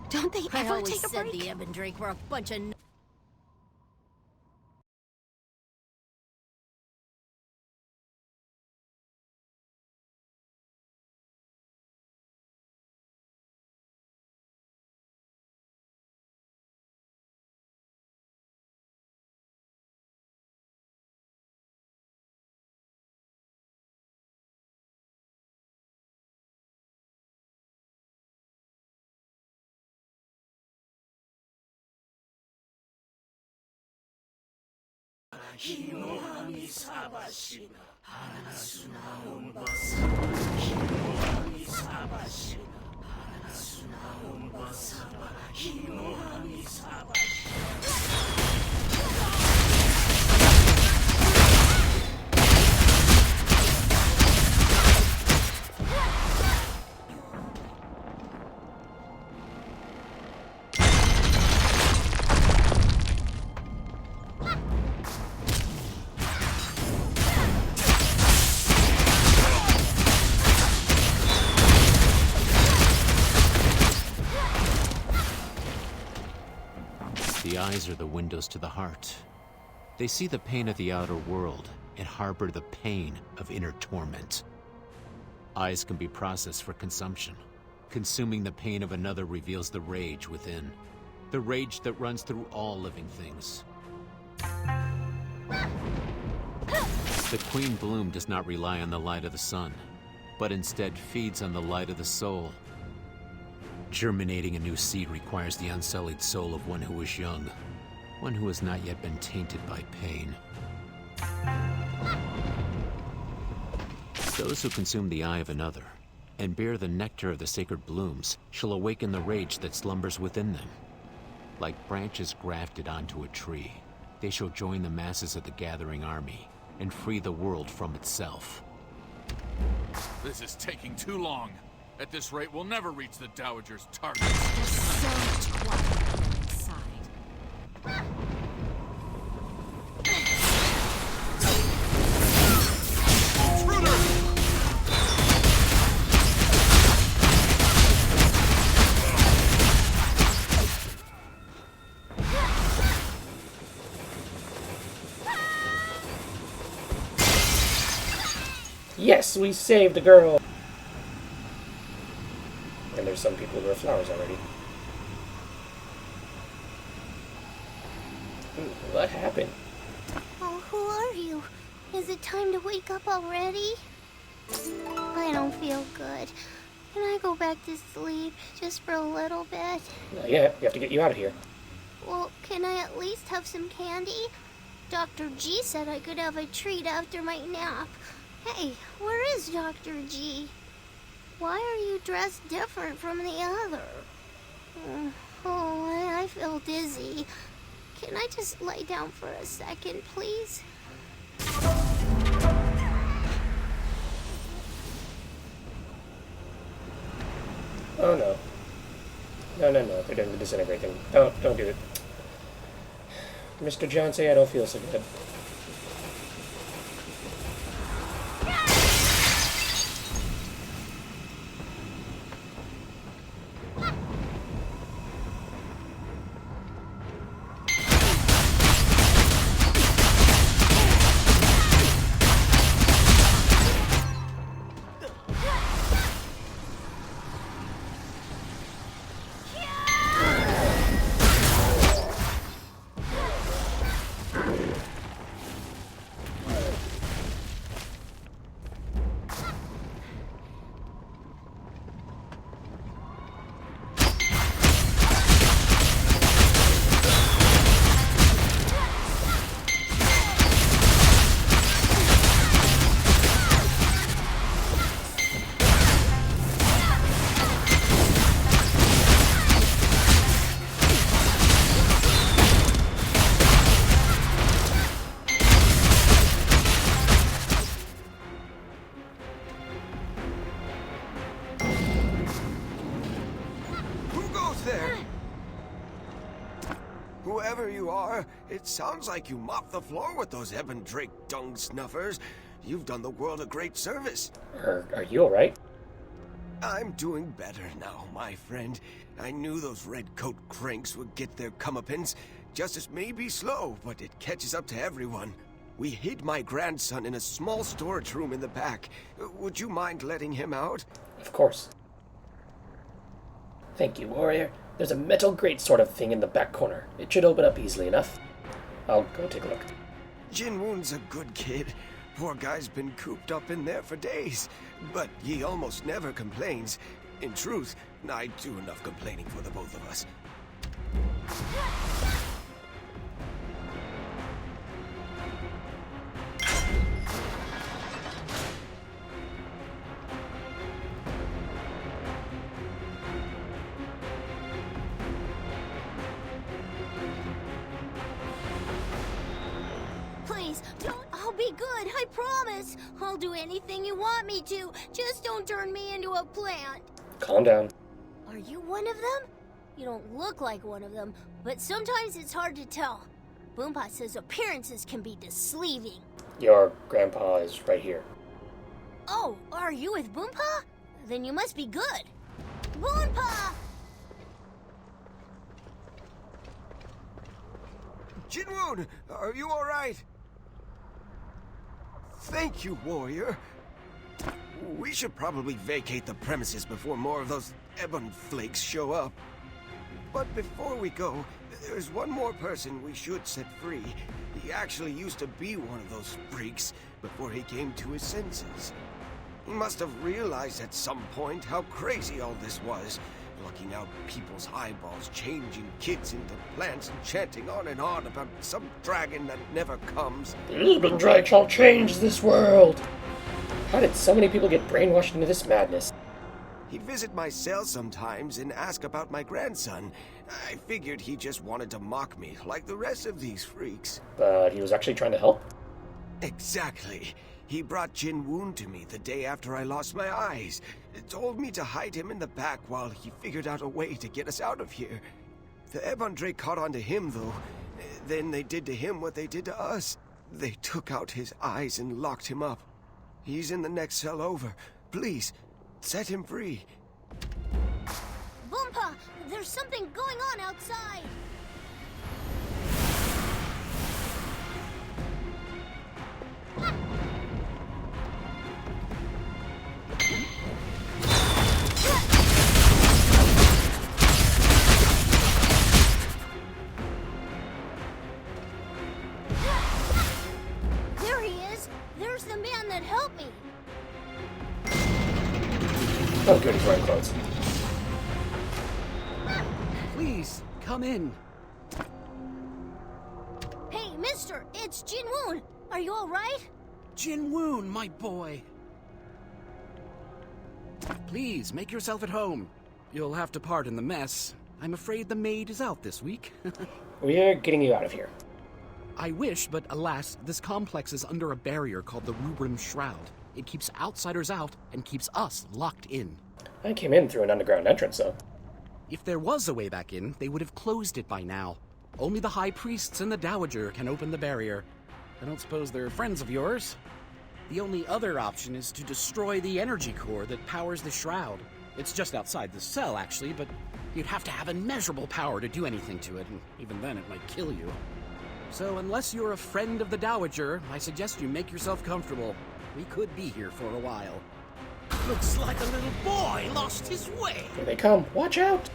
Speaker 4: Don't they
Speaker 7: I
Speaker 4: ever
Speaker 7: always
Speaker 4: take a
Speaker 7: said
Speaker 4: break?
Speaker 7: the Ebon Drake were a bunch of...
Speaker 3: The eyes are the windows to the heart. They see the pain of the outer world and harbor the pain of inner torment. Eyes can be processed for consumption. Consuming the pain of another reveals the rage within. The rage that runs through all living things. The Queen Bloom does not rely on the light of the sun, but instead feeds on the light of the soul. Germinating a new seed requires the unsullied soul of one who is young, one who has not yet been tainted by pain. Those who consume the eye of another and bear the nectar of the sacred blooms shall awaken the rage that slumbers within them. Like branches grafted onto a tree, they shall join the masses of the gathering army and free the world from itself.
Speaker 10: This is taking too long. At this rate, we'll never reach the Dowager's target.
Speaker 7: There's so much quiet inside.
Speaker 1: Yes, we saved the girl! And there's some people who have flowers already. Ooh, what happened?
Speaker 12: Oh, who are you? Is it time to wake up already? I don't feel good. Can I go back to sleep just for a little bit?
Speaker 1: Not yet. We have to get you out of here.
Speaker 12: Well, can I at least have some candy? Dr. G said I could have a treat after my nap. Hey, where is Dr. G? Why are you dressed different from the other? I feel dizzy. Can I just lay down for a second, please?
Speaker 1: Oh no. No, they're doing the disintegrate thing. Don't do it. Mr. Jyansei, I don't feel so good.
Speaker 11: whoever you are, it sounds like you mopped the floor with those Ebon Drake dung snuffers. You've done the world a great service.
Speaker 1: Are you alright?
Speaker 11: I'm doing better now, my friend. I knew those redcoat cranks would get their comeuppance. Justice may be slow, but it catches up to everyone. We hid my grandson in a small storage room in the back. Would you mind letting him out?
Speaker 1: Of course. Thank you, warrior. There's a metal grate sort of thing in the back corner. It should open up easily enough. I'll go take a look.
Speaker 11: Jinwoon's a good kid. Poor guy's been cooped up in there for days. But he almost never complains. In truth, I do enough complaining for the both of us.
Speaker 12: Please, don't. I'll be good, I promise. I'll do anything you want me to. Just don't turn me into a plant.
Speaker 1: Calm down.
Speaker 12: Are you one of them? You don't look like one of them, but sometimes it's hard to tell. Boompa says appearances can be deceiving.
Speaker 1: Your grandpa is right here.
Speaker 12: Oh, are you with Boompa? Then you must be good. Boompa!
Speaker 11: Jinwoon, are you alright? Thank you, warrior. We should probably vacate the premises before more of those Ebon flakes show up. But before we go, there's one more person we should set free. He actually used to be one of those freaks before he came to his senses. He must have realized at some point how crazy all this was. Looking out people's eyeballs, changing kids into plants, and chanting on and on about some dragon that never comes.
Speaker 1: The Ebon Drake shall change this world! How did so many people get brainwashed into this madness?
Speaker 11: He'd visit my cell sometimes and ask about my grandson. I figured he just wanted to mock me, like the rest of these freaks.
Speaker 1: But he was actually trying to help?
Speaker 11: Exactly. He brought Jinwoon to me the day after I lost my eyes. Told me to hide him in the back while he figured out a way to get us out of here. The Ebon Drake caught on to him, though. Then they did to him what they did to us. They took out his eyes and locked him up. He's in the next cell over. Please, set him free.
Speaker 12: Boompa, there's something going on outside. There he is. There's the man that helped me.
Speaker 1: Oh good, he's wearing clothes.
Speaker 3: Please, come in.
Speaker 12: Hey, mister, it's Jinwoon. Are you alright?
Speaker 3: Jinwoon, my boy. Please, make yourself at home. You'll have to pardon the mess. I'm afraid the maid is out this week.
Speaker 1: We're getting you out of here.
Speaker 3: I wish, but alas, this complex is under a barrier called the Rubrum Shroud. It keeps outsiders out and keeps us locked in.
Speaker 1: I came in through an underground entrance, though.
Speaker 3: If there was a way back in, they would have closed it by now. Only the High Priests and the Dowager can open the barrier. I don't suppose they're friends of yours? The only other option is to destroy the energy core that powers the shroud. It's just outside the cell, actually, but you'd have to have immeasurable power to do anything to it, and even then it might kill you. So unless you're a friend of the Dowager, I suggest you make yourself comfortable. We could be here for a while.
Speaker 10: Looks like a little boy lost his way.
Speaker 1: Here they come. Watch out!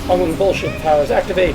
Speaker 1: Hungry bullshit powers activate!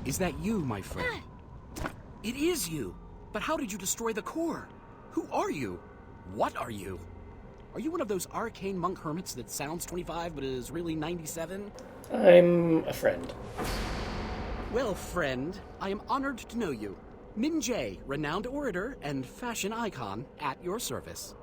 Speaker 13: Is that you, my friend? It is you! But how did you destroy the core? Who are you? What are you? Are you one of those arcane monk hermits that sounds 25 but is really 97?
Speaker 1: I'm a friend.
Speaker 13: Well, friend, I am honored to know you. Min Jae, renowned orator and fashion icon, at your service.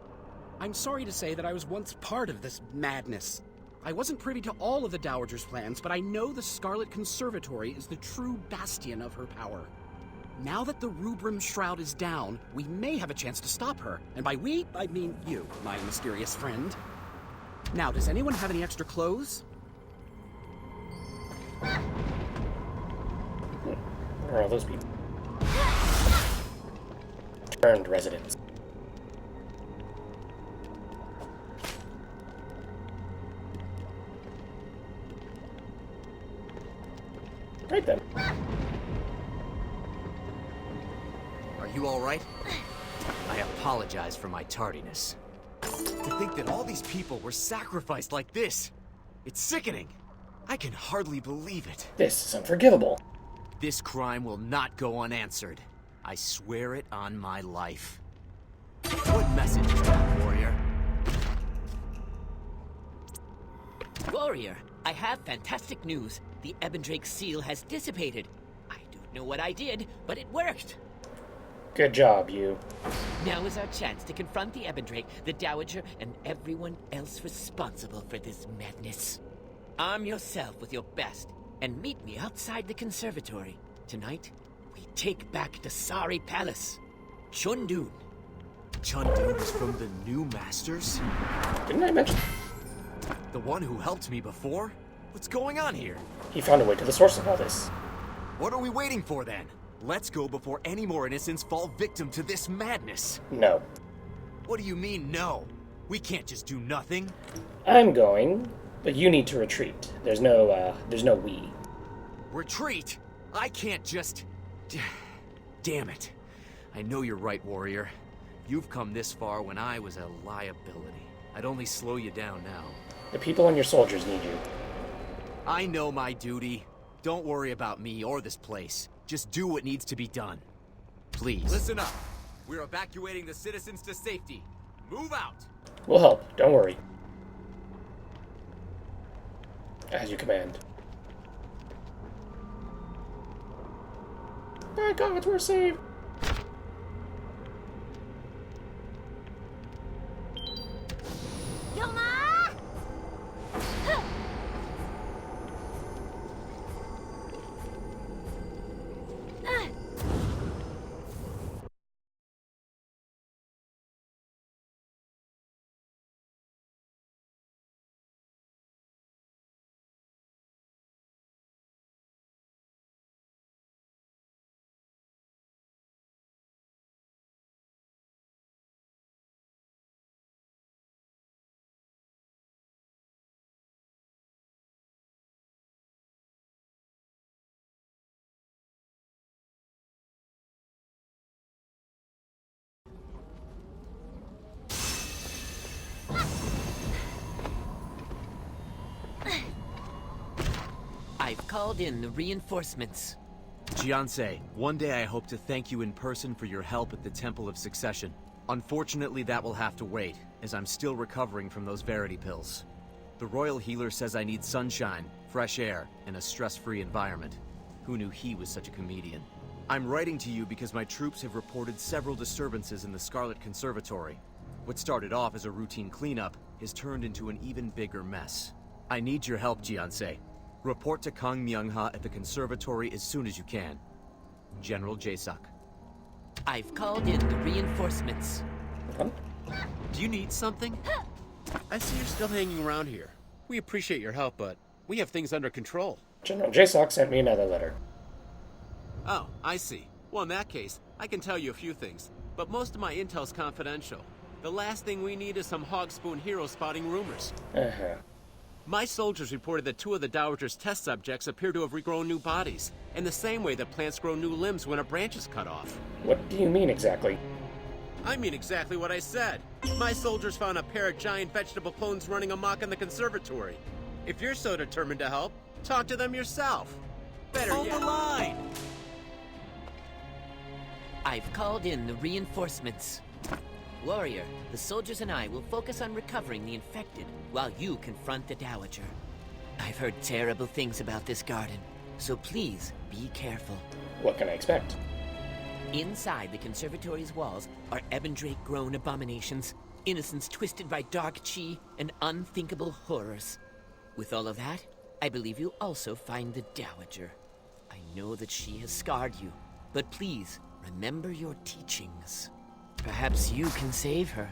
Speaker 13: I'm sorry to say that I was once part of this madness. I wasn't privy to all of the Dowager's plans, but I know the Scarlet Conservatory is the true bastion of her power. Now that the Rubrum Shroud is down, we may have a chance to stop her. And by we, I mean you, my mysterious friend. Now, does anyone have any extra clothes?
Speaker 1: Where are all those people? Turned residents. Right then.
Speaker 3: Are you all right? I apologize for my tardiness. To think that all these people were sacrificed like this, it's sickening. I can hardly believe it.
Speaker 1: This is unforgivable.
Speaker 3: This crime will not go unanswered. I swear it on my life. What message is that, warrior?
Speaker 5: Warrior, I have fantastic news. The Ebendrake seal has dissipated. I don't know what I did, but it worked.
Speaker 1: Good job, you.
Speaker 5: Now is our chance to confront the Ebendrake, the Dowager, and everyone else responsible for this madness. Arm yourself with your best, and meet me outside the conservatory. Tonight, we take back the Sari Palace. Chundun.
Speaker 3: Chundun is from the new masters?
Speaker 1: Didn't I mention?
Speaker 3: The one who helped me before? What's going on here?
Speaker 1: He found a way to the source of all this.
Speaker 3: What are we waiting for then? Let's go before any more innocents fall victim to this madness.
Speaker 1: No.
Speaker 3: What do you mean, no? We can't just do nothing.
Speaker 1: I'm going, but you need to retreat. There's no we.
Speaker 3: Retreat? I can't just... Damn it. I know you're right, warrior. You've come this far when I was a liability. I'd only slow you down now.
Speaker 1: The people and your soldiers need you.
Speaker 3: I know my duty. Don't worry about me or this place. Just do what needs to be done. Please. Listen up. We're evacuating the citizens to safety. Move out!
Speaker 1: We'll help. Don't worry. As you command. My gods, we're saved!
Speaker 5: I've called in the reinforcements.
Speaker 3: Jyansei, one day I hope to thank you in person for your help at the Temple of Succession. Unfortunately, that will have to wait, as I'm still recovering from those Verity pills. The Royal Healer says I need sunshine, fresh air, and a stress-free environment. Who knew he was such a comedian? I'm writing to you because my troops have reported several disturbances in the Scarlet Conservatory. What started off as a routine cleanup has turned into an even bigger mess. I need your help, Jyansei. Report to Kang Myung-ha at the conservatory as soon as you can. General Jae-suk.
Speaker 5: I've called in the reinforcements.
Speaker 3: Do you need something?
Speaker 14: I see you're still hanging around here. We appreciate your help, but we have things under control.
Speaker 1: General Jae-suk sent me another letter.
Speaker 14: Oh, I see. Well, in that case, I can tell you a few things, but most of my intel's confidential. The last thing we need is some hog-spoon hero spotting rumors. My soldiers reported that 2 of the Dowager's test subjects appear to have regrown new bodies, in the same way that plants grow new limbs when a branch is cut off.
Speaker 1: What do you mean exactly?
Speaker 14: I mean exactly what I said. My soldiers found a pair of giant vegetable clones running amok in the conservatory. If you're so determined to help, talk to them yourself.
Speaker 3: Better
Speaker 14: Hold
Speaker 3: yet.
Speaker 14: the line!
Speaker 5: I've called in the reinforcements. Warrior, the soldiers and I will focus on recovering the infected while you confront the Dowager. I've heard terrible things about this garden, so please be careful.
Speaker 1: What can I expect?
Speaker 5: Inside the conservatory's walls are Ebondrake-grown abominations, innocents twisted by dark chi, and unthinkable horrors. With all of that, I believe you'll also find the Dowager. I know that she has scarred you, but please, remember your teachings. Perhaps you can save her.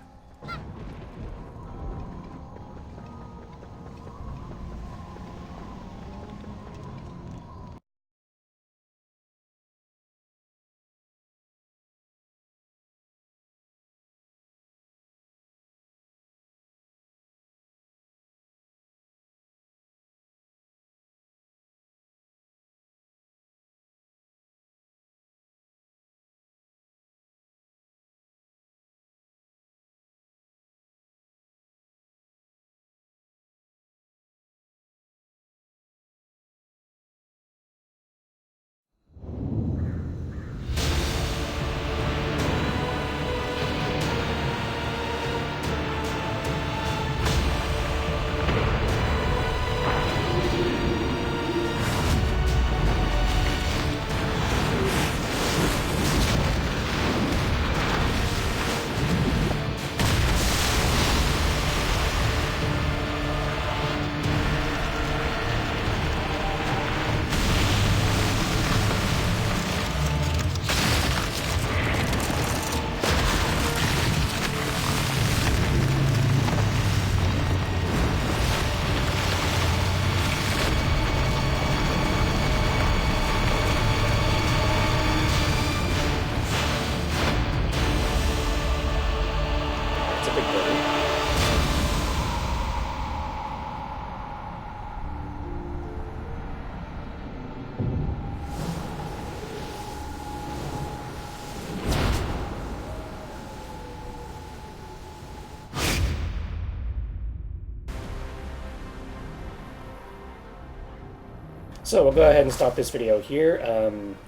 Speaker 1: So we'll go ahead and stop this video here.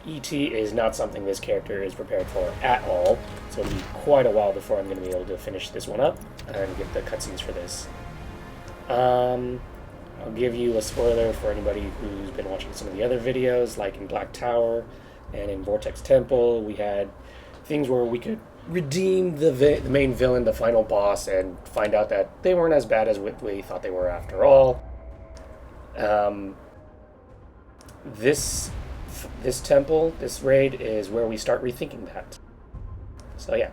Speaker 1: ET is not something this character is prepared for at all, so it'll be quite a while before I'm going to be able to finish this one up and get the cutscenes for this. I'll give you a spoiler for anybody who's been watching some of the other videos, like in Black Tower and in Vortex Temple. We had things where we could redeem the main villain, the final boss, and find out that they weren't as bad as we thought they were after all. This temple, this raid, is where we start rethinking that. So yeah.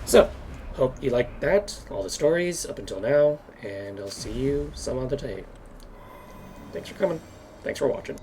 Speaker 1: So, hope you liked that, all the stories up until now, and I'll see you some other day. Thanks for coming. Thanks for watching.